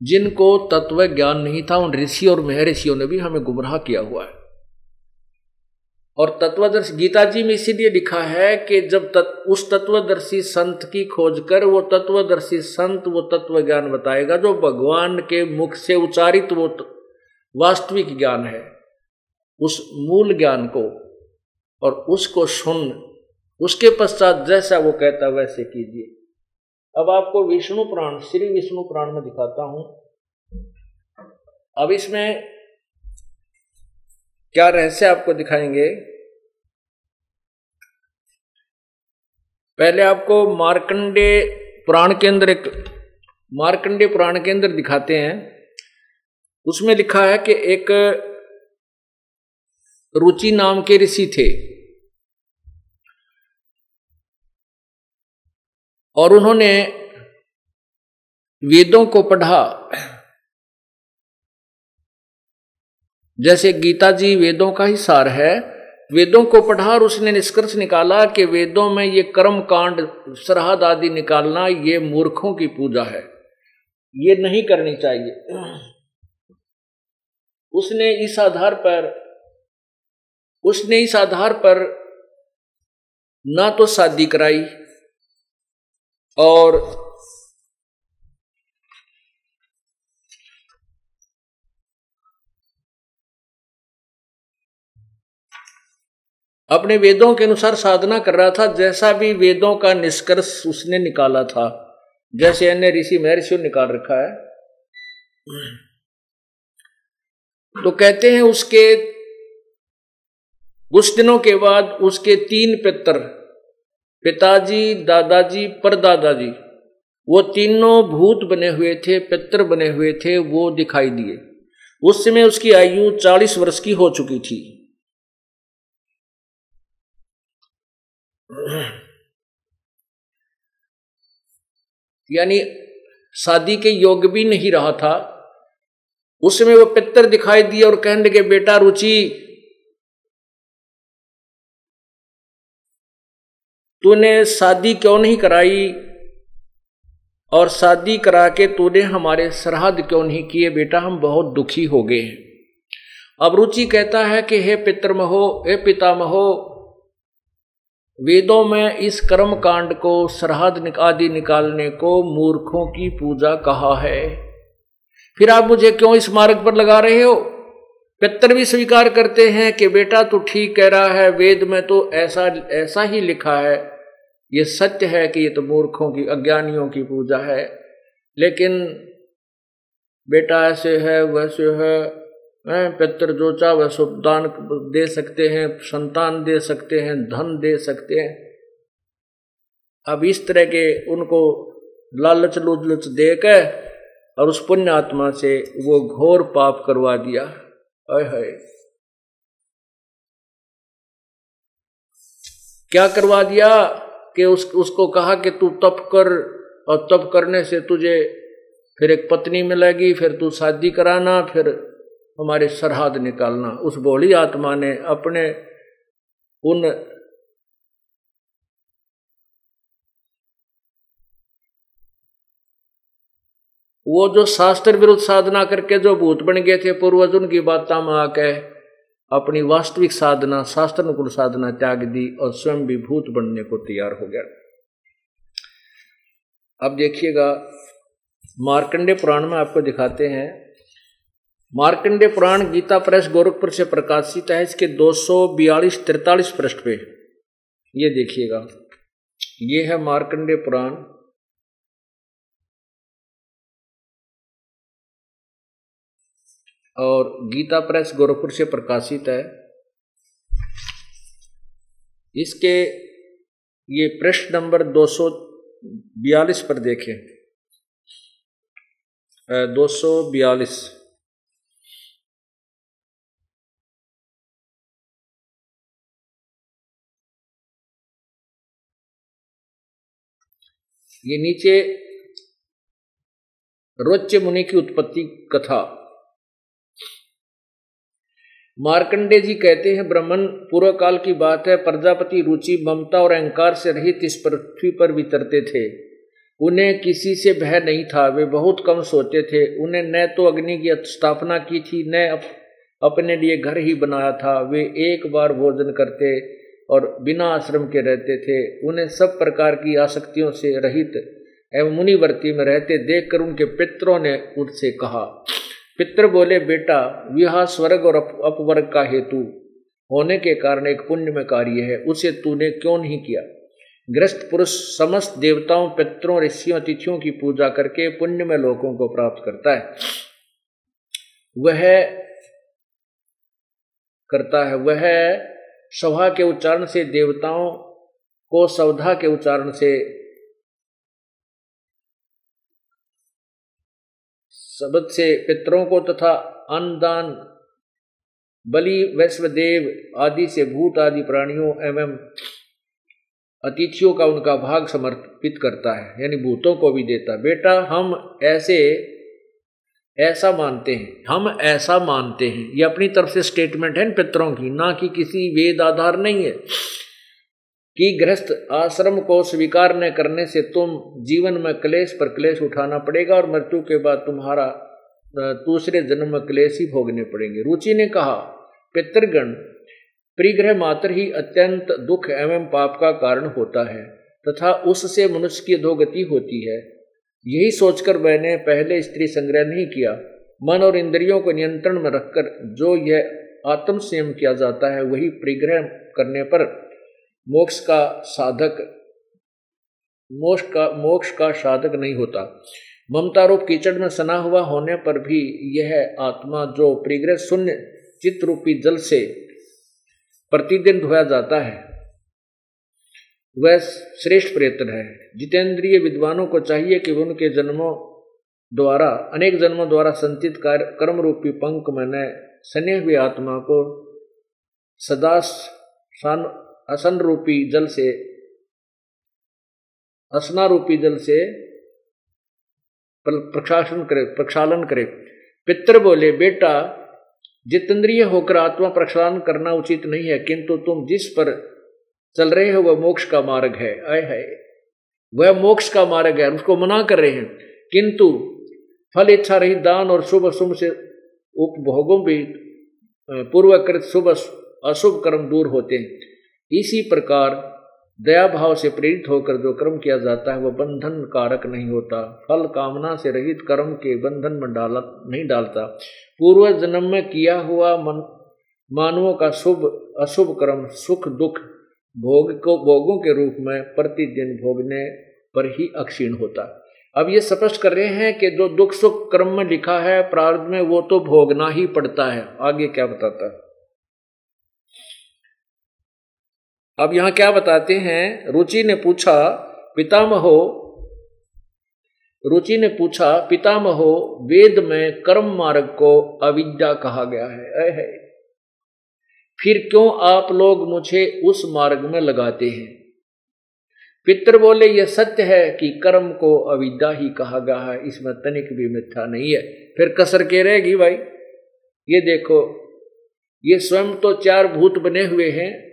जिनको तत्व ज्ञान नहीं था, उन ऋषि और महर्षियों ने भी हमें गुमराह किया हुआ है। और तत्वदर्शी गीता जी में इसीलिए लिखा है कि जब उस तत्वदर्शी संत की खोज कर वो तत्वदर्शी संत वो तत्व ज्ञान बताएगा जो भगवान के मुख से उच्चारित वो वास्तविक ज्ञान है, उस मूल ज्ञान को, और उसको सुन, उसके पश्चात जैसा वो कहता वैसे कीजिए। अब आपको विष्णु पुराण, श्री विष्णु पुराण में दिखाता हूं। अब इसमें क्या रहस्य आपको दिखाएंगे। पहले आपको मार्कंडे पुराण के अंदर, एक मार्कंडे पुराण के अंदर दिखाते हैं। उसमें लिखा है कि एक रुचि नाम के ऋषि थे और उन्होंने वेदों को पढ़ा। जैसे गीता जी वेदों का ही सार है, वेदों को पढ़ा और उसने निष्कर्ष निकाला कि वेदों में ये कर्म कांड, श्राद्ध आदि निकालना ये मूर्खों की पूजा है, ये नहीं करनी चाहिए। उसने इस आधार पर उसने इस आधार पर ना तो शादी कराई और अपने वेदों के अनुसार साधना कर रहा था, जैसा भी वेदों का निष्कर्ष उसने निकाला था, जैसे अन्य ऋषि महर्षियों ने निकाल रखा है। तो कहते हैं उसके कुछ दिनों के बाद उसके 3 पितर, पिताजी, दादाजी, परदादाजी, वो तीनों भूत बने हुए थे, पितर बने हुए थे, वो दिखाई दिए। उस समय उसकी आयु 40 वर्ष की हो चुकी थी। यानी शादी के योग भी नहीं रहा था। उस समय वो पितर दिखाई दिए और कहने लगे, बेटा रुचि, तूने शादी क्यों नहीं कराई और शादी करा के तूने हमारे श्राद्ध क्यों नहीं किए बेटा, हम बहुत दुखी हो गए हैं। अब रुचि कहता है कि हे पितरमहो, हे पितामहो, वेदों में इस कर्म कांड को, श्राद्ध आदि निकालने को मूर्खों की पूजा कहा है, फिर आप मुझे क्यों इस मार्ग पर लगा रहे हो? पितर भी स्वीकार करते हैं कि बेटा तू ठीक कह रहा है, वेद में तो ऐसा ही लिखा है, ये सत्य है कि ये तो मूर्खों की, अज्ञानियों की पूजा है, लेकिन बेटा ऐसे है वैसे है, पितर जो चाहे वह सब दान दे सकते हैं, संतान दे सकते हैं, धन दे सकते हैं। अब इस तरह के उनको लालच लुच दे के और उस पुण्य आत्मा से वो घोर पाप करवा दिया। हाय क्या करवा दिया कि उसको कहा कि तू तप कर, और तप करने से तुझे फिर एक पत्नी मिलेगी, फिर तू शादी कराना, फिर हमारे श्राद्ध निकालना। उस भोली आत्मा ने अपने उन वो जो शास्त्र विरुद्ध साधना करके जो भूत बन गए थे पूर्वज, उनकी बातों में आके अपनी वास्तविक साधना, शास्त्र अनुकूल साधना त्याग दी और स्वयं भी भूत बनने को तैयार हो गया। अब देखिएगा, मार्कंडेय पुराण में आपको दिखाते हैं। मार्कंडेय पुराण गीता प्रेस गोरखपुर से प्रकाशित है। इसके 242-43 पृष्ठ पे ये देखिएगा, ये है मार्कंडेय पुराण। और गीता प्रेस गोरखपुर से प्रकाशित है। इसके ये पृष्ठ नंबर 242 पर देखें, 242। ये नीचे रोच्य मुनि की उत्पत्ति कथा। मार्कंडेय जी कहते हैं, ब्राह्मण पूर्व काल की बात है, प्रजापति रुचि, ममता और अहंकार से रहित इस पृथ्वी पर विचरते थे। उन्हें किसी से भय नहीं था, वे बहुत कम सोते थे। उन्हें न तो अग्नि की स्थापना की थी, न अपने लिए घर ही बनाया था। वे एक बार भोजन करते और बिना आश्रम के रहते थे। उन्हें सब प्रकार की आसक्तियों से रहित एवं मुनिवर्ती में रहते देखकर उनके पितरों ने उनसे कहा। पितर बोले, बेटा विवाह स्वर्ग और अपवर्ग का हेतु होने के कारण एक पुण्य में कार्य है, उसे तूने क्यों नहीं किया? गृहस्थ पुरुष समस्त देवताओं, पितरों, ऋषियों, तिथियों की पूजा करके पुण्य में लोगों को प्राप्त करता है। वह सभा के उच्चारण से देवताओं को, सवधा के उच्चारण से शब्द से पितरों को तथा अन्नदान, बलि, वैश्वदेव आदि से भूत आदि प्राणियों एवं अतिथियों का उनका भाग समर्पित करता है, यानी भूतों को भी देता। बेटा हम ऐसा मानते हैं, ये अपनी तरफ से स्टेटमेंट है पितरों की, ना कि किसी वेद आधार नहीं है, कि गृहस्थ आश्रम को स्वीकार न करने से तुम जीवन में क्लेश पर क्लेश उठाना पड़ेगा और मृत्यु के बाद तुम्हारा दूसरे जन्म में क्लेश ही भोगने पड़ेंगे। रुचि ने कहा, पितृगण परिग्रह मात्र ही अत्यंत दुख एवं पाप का कारण होता है तथा उससे मनुष्य की अधोगति होती है। यही सोचकर मैंने पहले स्त्री संग्रह नहीं किया। मन और इंद्रियों को नियंत्रण में रखकर जो यह आत्म संयम किया जाता है वही परिग्रह करने पर मोक्ष का साधक नहीं होता। ममता रूप कीचड़ में सना हुआ होने पर भी यह आत्मा जो परिग्रह शून्य चित्त रूपी जल से प्रतिदिन धोया जाता है वह श्रेष्ठ प्रयत्न है। जितेंद्रिय विद्वानों को चाहिए कि उनके अनेक जन्मों द्वारा संचित कर्म रूपी पंख में सने हुए आत्मा को सदा असना रूपी जल से प्रक्षालन करे। पितर बोले, बेटा जितेंद्रिय होकर आत्मा प्रक्षालन करना उचित नहीं है, किंतु तुम जिस पर चल रहे हो वह मोक्ष का मार्ग है। वह मोक्ष का मार्ग है, उसको मना कर रहे हैं। किंतु फल इच्छा रहित दान और शुभ अशुभ से उपभोगों भी पूर्वकृत शुभ अशुभ कर्म दूर होते हैं। इसी प्रकार दया भाव से प्रेरित होकर जो कर्म किया जाता है वह बंधन कारक नहीं होता। फल कामना से रहित कर्म के बंधन में नहीं डालता। पूर्व जन्म में किया हुआ मानवों का शुभ अशुभ कर्म सुख दुख भोगों के रूप में प्रतिदिन भोगने पर ही अक्षीण होता। अब ये स्पष्ट कर रहे हैं कि जो दुख सुख कर्म में लिखा है प्रारब्ध में वो तो भोगना ही पड़ता है। आगे क्या बताता है? अब यहां क्या बताते हैं? रुचि ने पूछा पितामहो वेद में कर्म मार्ग को अविद्या कहा गया है। फिर क्यों आप लोग मुझे उस मार्ग में लगाते हैं? पितर बोले, यह सत्य है कि कर्म को अविद्या ही कहा गया है, इसमें तनिक भी मिथ्या नहीं है। फिर कसर के रहेगी भाई। ये देखो, ये स्वयं तो चार भूत बने हुए हैं।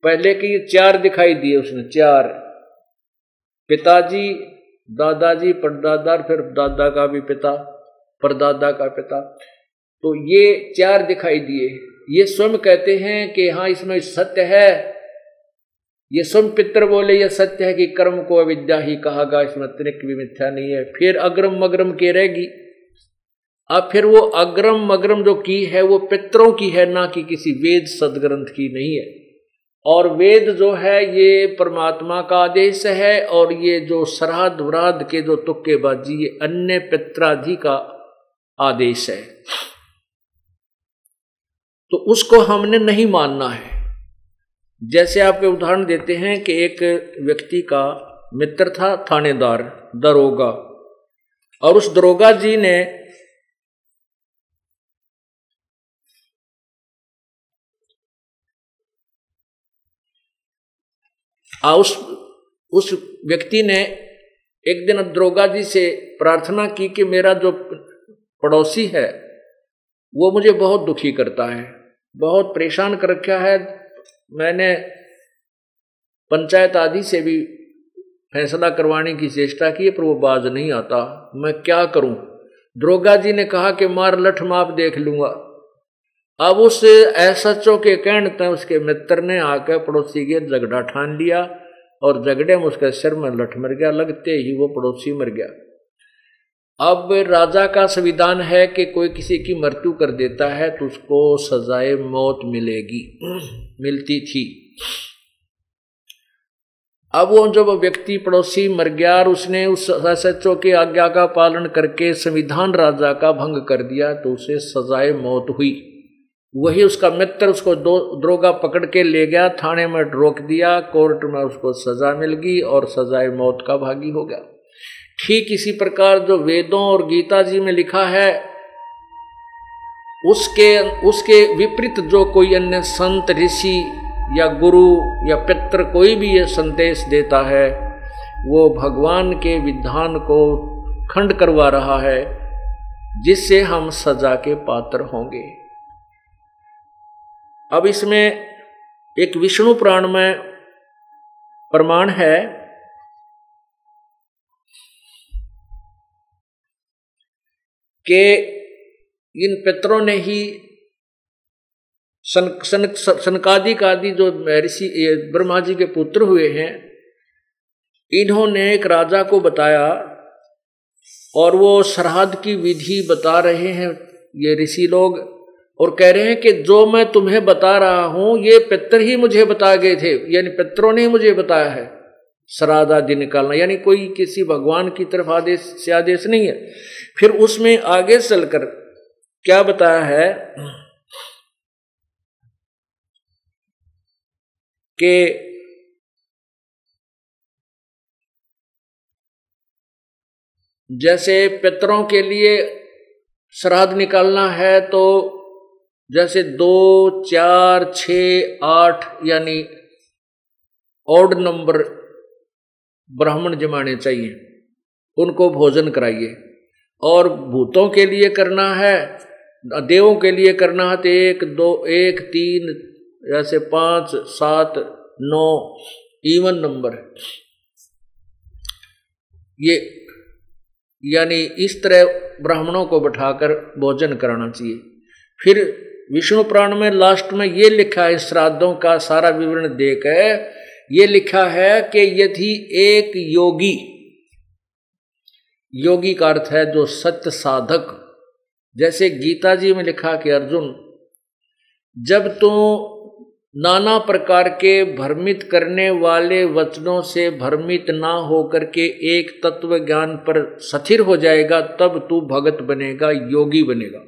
पहले की चार दिखाई दिए उसने, चार, पिताजी, दादाजी, परदादा, फिर दादा का भी पिता, परदादा का पिता, तो ये चार दिखाई दिए। ये स्वयं कहते हैं कि हाँ इसमें सत्य है। ये स्वयं पितर बोले यह सत्य है कि कर्म को अविद्या ही कहा गया, इसमें तनिक भी मिथ्या नहीं है। फिर अग्रम मग्रम के रहेगी। अब फिर वो अग्रम मग्रम जो की है वो पितरों की है, ना कि किसी वेद सदग्रंथ की नहीं है। और वेद जो है ये परमात्मा का आदेश है, और ये जो श्राद्ध व्राद्ध के जो तुक्केबाजी ये अन्य पित्रादि का आदेश है, तो उसको हमने नहीं मानना है। जैसे आपके उदाहरण देते हैं कि एक व्यक्ति का मित्र था थानेदार, दरोगा, और उस दरोगा जी ने उस व्यक्ति ने एक दिन दरोगा जी से प्रार्थना की कि मेरा जो पड़ोसी है वो मुझे बहुत दुखी करता है, बहुत परेशान कर रखा है। मैंने पंचायत आदि से भी फैसला करवाने की चेष्टा की पर वो बाज नहीं आता, मैं क्या करूं? दरोगा जी ने कहा कि मार लठ माप देख लूंगा। अब उस एसएचओ के कहने तक उसके मित्र ने आकर पड़ोसी के झगड़ा ठान लिया, और झगड़े में उसके सिर में लठ मर गया, लगते ही वो पड़ोसी मर गया। अब राजा का संविधान है कि कोई किसी की मृत्यु कर देता है तो उसको सजाए मौत मिलती थी। अब वो जब व्यक्ति पड़ोसी मर गया और उसने उस एसएचओ की आज्ञा का पालन करके संविधान राजा का भंग कर दिया तो उसे सजाए मौत हुई। वही उसका मित्र उसको दरोगा पकड़ के ले गया, थाने में रोक दिया, कोर्ट में उसको सजा मिल गई और सजाए मौत का भागी हो गया। ठीक इसी प्रकार जो वेदों और गीता जी में लिखा है उसके विपरीत जो कोई अन्य संत ऋषि या गुरु या पितर कोई भी ये संदेश देता है वो भगवान के विधान को खंड करवा रहा है, जिससे हम सजा के पात्र होंगे। अब इसमें एक विष्णु पुराण में प्रमाण है कि इन पितरों ने ही सनकादिक आदि जो ऋषि ब्रह्मा जी के पुत्र हुए हैं, इन्होंने एक राजा को बताया और वो श्राद्ध की विधि बता रहे हैं ये ऋषि लोग, और कह रहे हैं कि जो मैं तुम्हें बता रहा हूं ये पितर ही मुझे बता गए थे, यानी पितरों ने मुझे बताया है श्राद्ध आदि निकालना, यानी कोई किसी भगवान की तरफ आदेश से आदेश नहीं है। फिर उसमें आगे चलकर क्या बताया है कि जैसे पितरों के लिए श्राद्ध निकालना है तो जैसे 2, 4, 6, 8 यानी ऑड नंबर ब्राह्मण जमाने चाहिए, उनको भोजन कराइए। और भूतों के लिए करना है, देवों के लिए करना है तो 1, 2, 1, 3 जैसे 5, 7, 9 इवन नंबर, ये यानी इस तरह ब्राह्मणों को बैठाकर भोजन कराना चाहिए। फिर विष्णु पुराण में लास्ट में ये लिखा है, श्राद्धों का सारा विवरण देकर ये लिखा है कि यदि एक योगी, योगी का अर्थ है जो सत्य साधक, जैसे गीता जी में लिखा कि अर्जुन जब तू नाना प्रकार के भ्रमित करने वाले वचनों से भ्रमित ना होकर के एक तत्व ज्ञान पर स्थिर हो जाएगा तब तू भगत बनेगा, योगी बनेगा।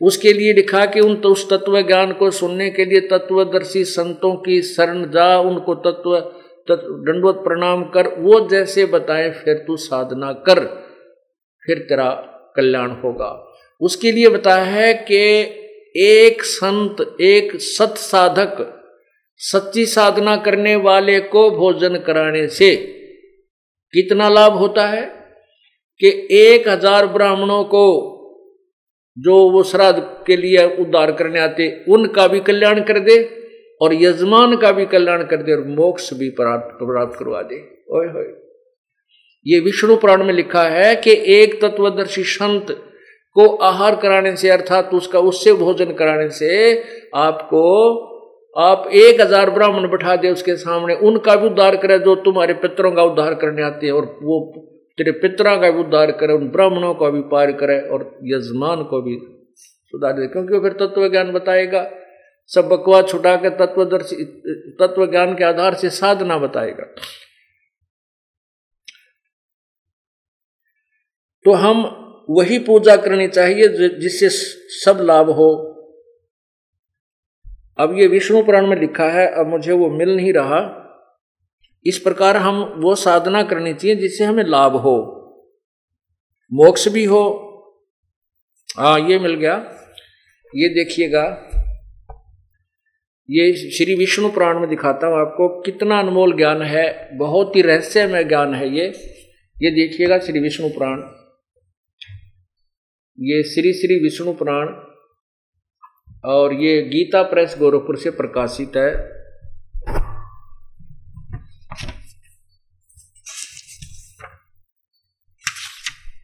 उसके लिए लिखा कि उस तत्व ज्ञान को सुनने के लिए तत्वदर्शी संतों की शरण जा, उनको दंडवत प्रणाम कर, वो जैसे बताएं फिर तू साधना कर, फिर तेरा कल्याण होगा। उसके लिए बताया है कि एक संत, एक सत साधक, सच्ची साधना करने वाले को भोजन कराने से कितना लाभ होता है कि 1000 ब्राह्मणों को जो वो श्राद्ध के लिए उद्धार करने आते उनका भी कल्याण कर दे और यजमान का भी कल्याण कर दे और मोक्ष भी प्राप्त करवा दे। ओए होए, ये विष्णु पुराण में लिखा है कि एक तत्वदर्शी संत को आहार कराने से, अर्थात उससे भोजन कराने से आप 1000 ब्राह्मण बैठा दे उसके सामने, उनका भी उद्धार करे जो तुम्हारे पितरों का उद्धार करने आते हैं, और वो तेरे पितरों का भी उद्धार करे, उन ब्राह्मणों को भी पार करे और यजमान को भी सुधार दे, क्योंकि वो फिर तत्व ज्ञान बताएगा। सब बकवास छुटा के तत्व ज्ञान के आधार से साधना बताएगा। तो हम वही पूजा करनी चाहिए जिससे सब लाभ हो। अब ये विष्णु पुराण में लिखा है, अब मुझे वो मिल नहीं रहा। इस प्रकार हम वो साधना करनी चाहिए जिससे हमें लाभ हो, मोक्ष भी हो। ये मिल गया। ये देखिएगा, ये श्री विष्णु पुराण में दिखाता हूं आपको कितना अनमोल ज्ञान है, बहुत ही रहस्यमय ज्ञान है ये देखिएगा श्री विष्णु पुराण। ये श्री विष्णु पुराण और ये गीता प्रेस गोरखपुर से प्रकाशित है।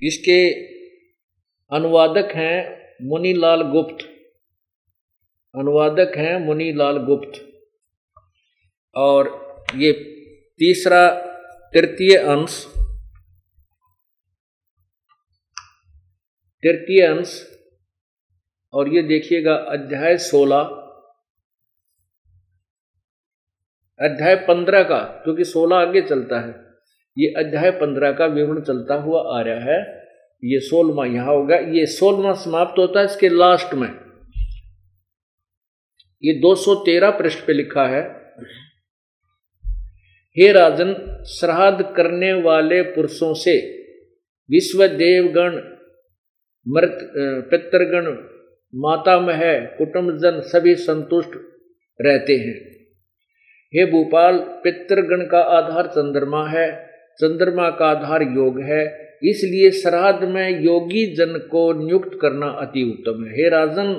इसके अनुवादक हैं मुनीलाल गुप्त, और ये तृतीय अंश, और ये देखिएगा अध्याय 16, अध्याय 15 का, क्योंकि 16 आगे चलता है, ये अध्याय 15 का विवरण चलता हुआ आ रहा है। ये 16वां यहां होगा, ये 16वां समाप्त होता है इसके लास्ट में। ये 213 पृष्ठ पे लिखा है, हे राजन, श्राद्ध करने वाले पुरुषों से विश्व देवगण, पितृगण, मातामह, कुटुंबजन सभी संतुष्ट रहते हैं। हे भूपाल, पितृगण का आधार चंद्रमा है, चंद्रमा का आधार योग है, इसलिए श्राद्ध में योगी जन को नियुक्त करना अति उत्तम है। हे राजन,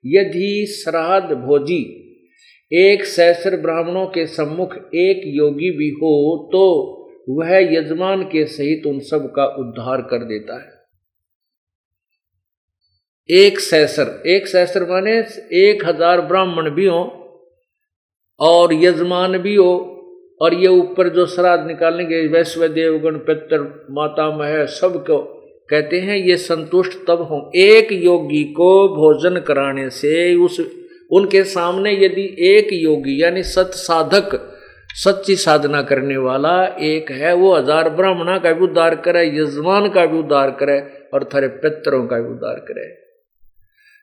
यदि श्राद्ध भोजी 1 सहस्र ब्राह्मणों के सम्मुख एक योगी भी हो तो वह यजमान के सहित उन सब का उद्धार कर देता है। एक सहस्र माने 1000 ब्राह्मण भी हो और यजमान भी हो, और ये ऊपर जो श्राद्ध निकालेंगे वैश्वदेव गण पितर माता मह सबको कहते हैं ये संतुष्ट तब हो। एक योगी को भोजन कराने से उनके सामने यदि एक योगी यानी सत साधक सच्ची साधना करने वाला एक है, वो 1000 ब्राह्मणा का भी उद्धार करे, यजमान का भी उद्धार करे और थारे पितरों का भी उद्धार करे।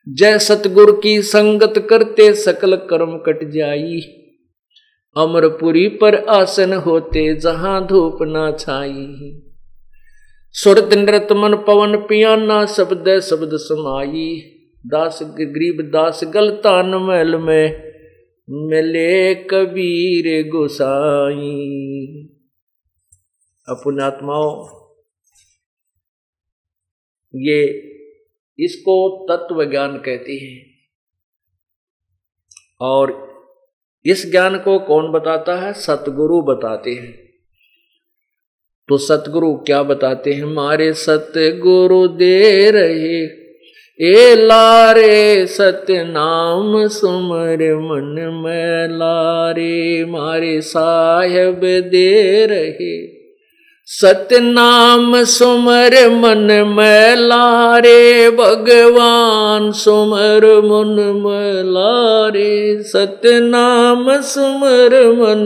जय सतगुरु की संगत करते सकल कर्म कट जाई, अमरपुरी पर आसन होते जहां धूप ना छाई। सुरत नृत मन पवन पियाना शब्द शब्द समाई, दास गरीब दास गलतान महल में मिले कबीर गोसाई। पुण्यात्माओं, ये इसको तत्व ज्ञान कहते हैं। और इस ज्ञान को कौन बताता है? सतगुरु बताते हैं। तो सतगुरु क्या बताते हैं? मारे सतगुरु दे रहे ए लारे सत्य नाम सुमर मन में लारे, मारे साहेब दे रहे सत्य नाम सुमर मन में लारे, भगवान सुमर मन में लारे, सत्य नाम सुमर मन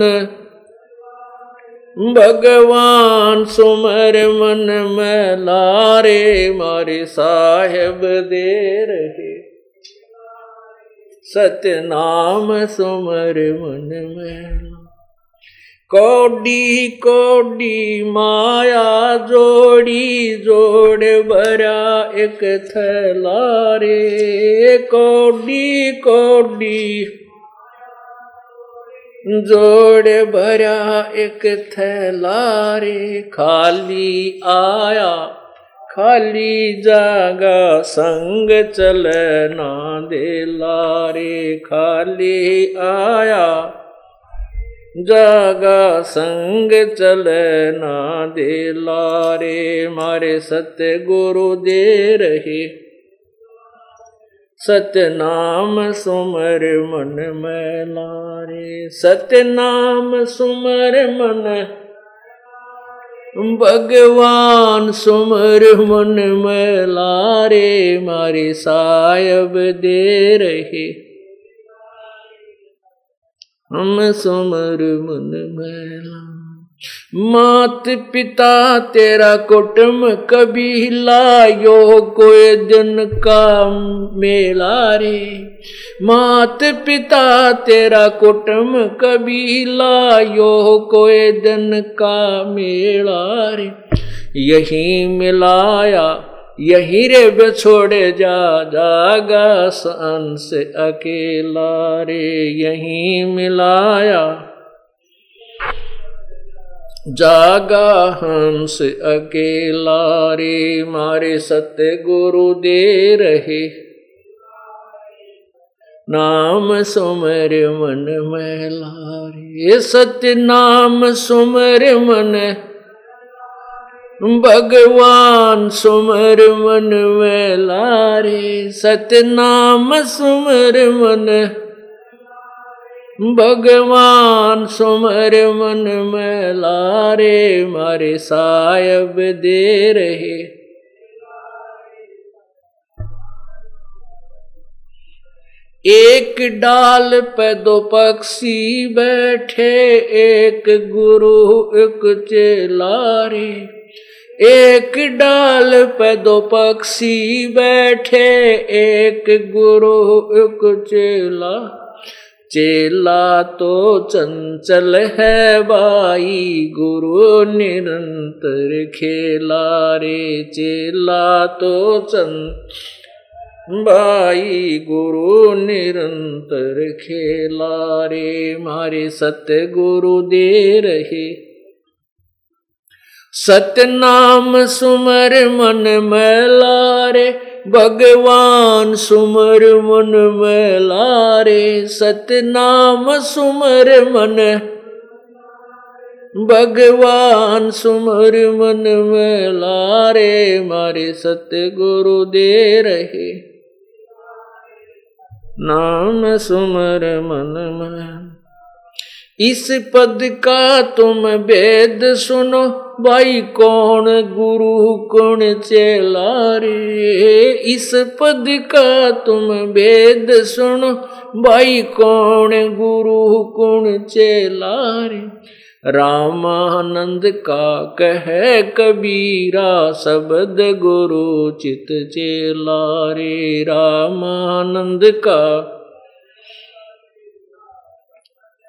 भगवान सुमर मन में लारे, मारे साहेब दे रहे सत्य नाम सुमर मन में। कोडी कोडी माया जोड़ी जोड़ भरा एक थैला रे, कोडी कोडी जोड़ भरा एक थैला रे, खाली आया खाली जागा संग चलना दे लारे, खाली आया जागा संग चलना दे लारे, मारे सत्य गुरु दे रहे सत्य नाम सुमर मन में लारे, सत्य नाम सुमर मन भगवान सुमर मन में लारे, मारे साहेब दे रहे हम सुमर मन में लारे। मात पिता तेरा कुटुम कभी लायो कोई दिन का मेला रे, मात पिता तेरा कुटुम कभी लायो कोई दिन का मेला रे, यही मिलाया यही रे बिछोड़े जा जागा सांस अकेला रे, यही मिलाया जागा हंस अकेला रे, मारे सत्य गुरु दे रहे नाम सुमर मन में लारे, सत्य नाम सुमर मन भगवान सुमर मन में लारे, सत्य नाम सुमर मन भगवान सुमर मन में लारे, मारे साहेब दे रहे एक डाल पे दो पक्षी बैठे, एक गुरु एक चेला रे, एक डाल पे दो पक्षी बैठे, एक गुरु एक चेला, चेला तो चंचल है भाई गुरु निरंतर खेला रे, चेला तो भाई गुरु निरंतर खेला रे, मारे सत्य गुरु दे रहे सत्य नाम सुमर मन में लारे, भगवान सुमर मन में लारे, सत्य नाम सुमर मन भगवान सुमर मन में लारे, मारे सत्य गुरु दे रहे नाम सुमर मन में। इस पद का तुम वेद सुनो, भाई कौन गुरु कौन चेला रे। इस पद का तुम वेद सुनो, भाई कौन गुरु कौन चेला रे। रामानंद का कहे कबीरा, शब्द गुरु चित चेला रे। रामानंद का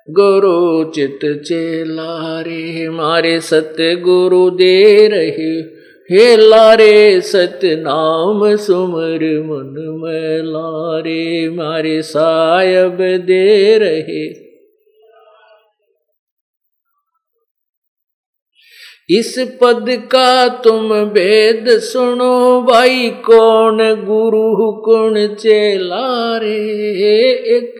गुरु चित चेला रे। मारे सत्य गुरु दे रहे, हे लारे सत्य नाम सुमर मन में लारे। मारे सायब दे रहे, इस पद का तुम वेद सुनो, भाई कौन गुरु कौन चेला रे। एक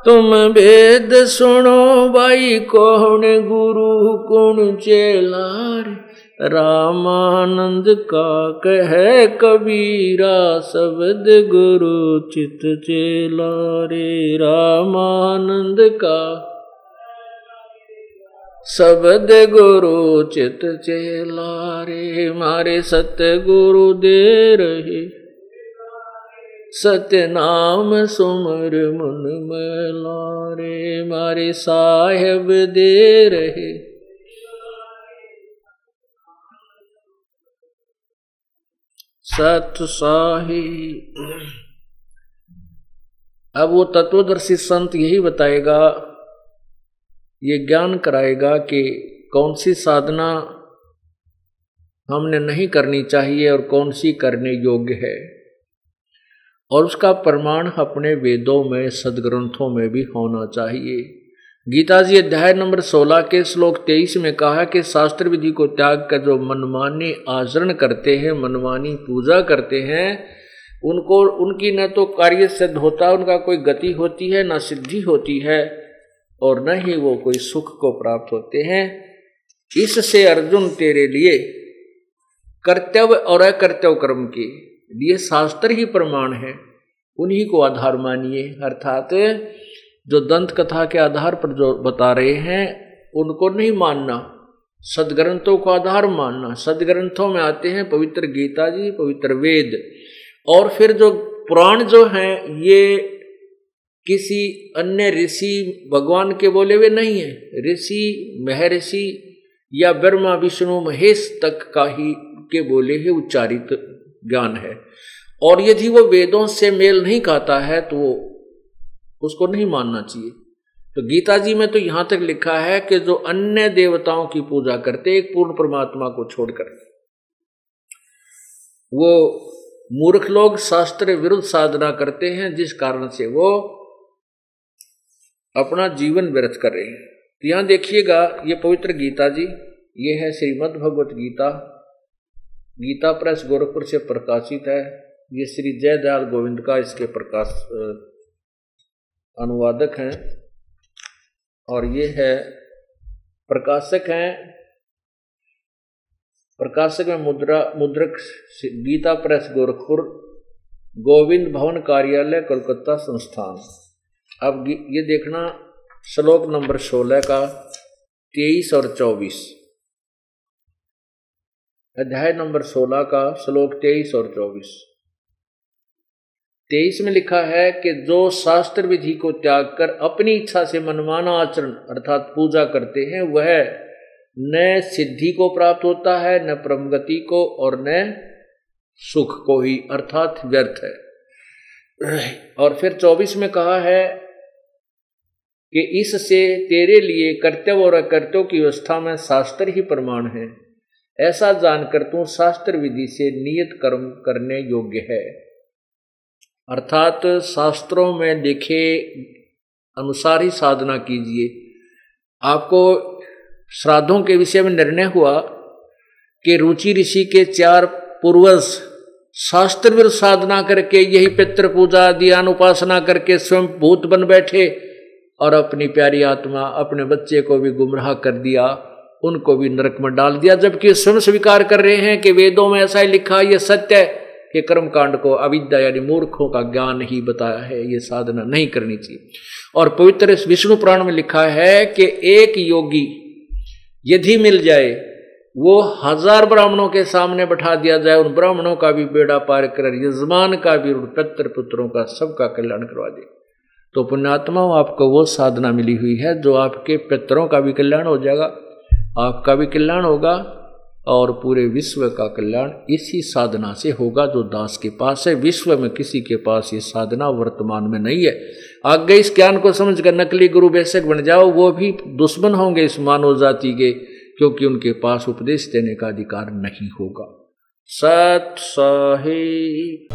तुम वेद सुनो, भाई कौन गुरु कौन चेला रे। रामानंद का कहे कबीरा, शब्द गुरु चित चेला रे। रामानंद का शब्द गुरु चित चेला रे। मारे सत्य गुरु दे रहे, सत्य नाम सुमर मन में लारे। मारे साहेब दे रहे, सत साही। अब वो तत्वदर्शी संत यही बताएगा, ये ज्ञान कराएगा कि कौन सी साधना हमने नहीं करनी चाहिए और कौन सी करने योग्य है, और उसका प्रमाण अपने वेदों में सदग्रंथों में भी होना चाहिए। गीता जी अध्याय नंबर 16 के श्लोक 23 में कहा कि शास्त्र विधि को त्याग कर जो मनमानी आचरण करते हैं, मनमानी पूजा करते हैं, उनको उनकी न तो कार्य सिद्ध होता, उनका कोई गति होती है, न सिद्धि होती है, और न ही वो कोई सुख को प्राप्त होते हैं। इससे अर्जुन तेरे लिए कर्तव्य और अकर्तव्य कर्म के लिए शास्त्र ही प्रमाण है, उन्हीं को आधार मानिए। अर्थात जो दंत कथा के आधार पर जो बता रहे हैं उनको नहीं मानना, सदग्रंथों को आधार मानना। सदग्रंथों में आते हैं पवित्र गीता जी, पवित्र वेद, और फिर जो पुराण जो हैं ये किसी अन्य ऋषि भगवान के बोले हुए नहीं है। ऋषि, महर्षि या ब्रह्मा विष्णु महेश तक का ही के बोले हुए उच्चारित ज्ञान है, और यदि वो वेदों से मेल नहीं खाता है तो उसको नहीं मानना चाहिए। तो गीता जी में तो यहां तक लिखा है कि जो अन्य देवताओं की पूजा करते एक पूर्ण परमात्मा को छोड़कर, वो मूर्ख लोग शास्त्र विरुद्ध साधना करते हैं, जिस कारण से वो अपना जीवन व्यर्थ कर रहे हैं। तो यहां देखिएगा, ये पवित्र गीता जी, ये है श्रीमद् भगवत गीता, गीता प्रेस गोरखपुर से प्रकाशित है। ये श्री जयदयाल गोविंद का इसके प्रकाश अनुवादक हैं, और ये है प्रकाशक हैं। प्रकाशक में मुद्रक गीता प्रेस गोरखपुर, गोविंद भवन कार्यालय कोलकाता संस्थान। अब ये देखना श्लोक नंबर 16 का 23 और 24, अध्याय नंबर 16 का श्लोक 23 और 24। 23 में लिखा है कि जो शास्त्र विधि को त्याग कर अपनी इच्छा से मनमाना आचरण अर्थात पूजा करते हैं, वह न सिद्धि को प्राप्त होता है, न परमगति को, और न सुख को ही, अर्थात व्यर्थ है। और फिर 24 में कहा है कि इससे तेरे लिए कर्तव्य और अकर्तव्य की व्यवस्था में शास्त्र ही प्रमाण है। ऐसा जानकर तू शास्त्र विधि से नियत कर्म करने योग्य है। अर्थात शास्त्रों में लिखे अनुसार ही साधना कीजिए। आपको श्राद्धों के विषय में निर्णय हुआ कि रुचि ऋषि के 4 पूर्वज शास्त्र विरुद्ध साधना करके यही पितृ पूजा ध्यान उपासना करके स्वयं भूत बन बैठे और अपनी प्यारी आत्मा अपने बच्चे को भी गुमराह कर दिया, उनको भी नरक में डाल दिया, जबकि स्वयं स्वीकार कर रहे हैं कि वेदों में ऐसा ही लिखा, ये सत्य है कि कर्मकांड को अविद्या यानी मूर्खों का ज्ञान ही बताया है, ये साधना नहीं करनी चाहिए। और पवित्र इस विष्णु पुराण में लिखा है कि एक योगी यदि मिल जाए, वो 1000 ब्राह्मणों के सामने बैठा दिया जाए, उन ब्राह्मणों का भी बेड़ा पार कर, यजमान का भी, पितृ पुत्रों का, सबका कल्याण करवा दे। तो पुण्यात्माओं, आपको वो साधना मिली हुई है जो आपके पितरों का भी कल्याण हो जाएगा, आपका भी कल्याण होगा और पूरे विश्व का कल्याण इसी साधना से होगा जो दास के पास है। विश्व में किसी के पास ये साधना वर्तमान में नहीं है। आगे इस ज्ञान को समझकर नकली गुरु बेशक बन जाओ, वो भी दुश्मन होंगे इस मानव जाति के, क्योंकि उनके पास उपदेश देने का अधिकार नहीं होगा। सत साहिब।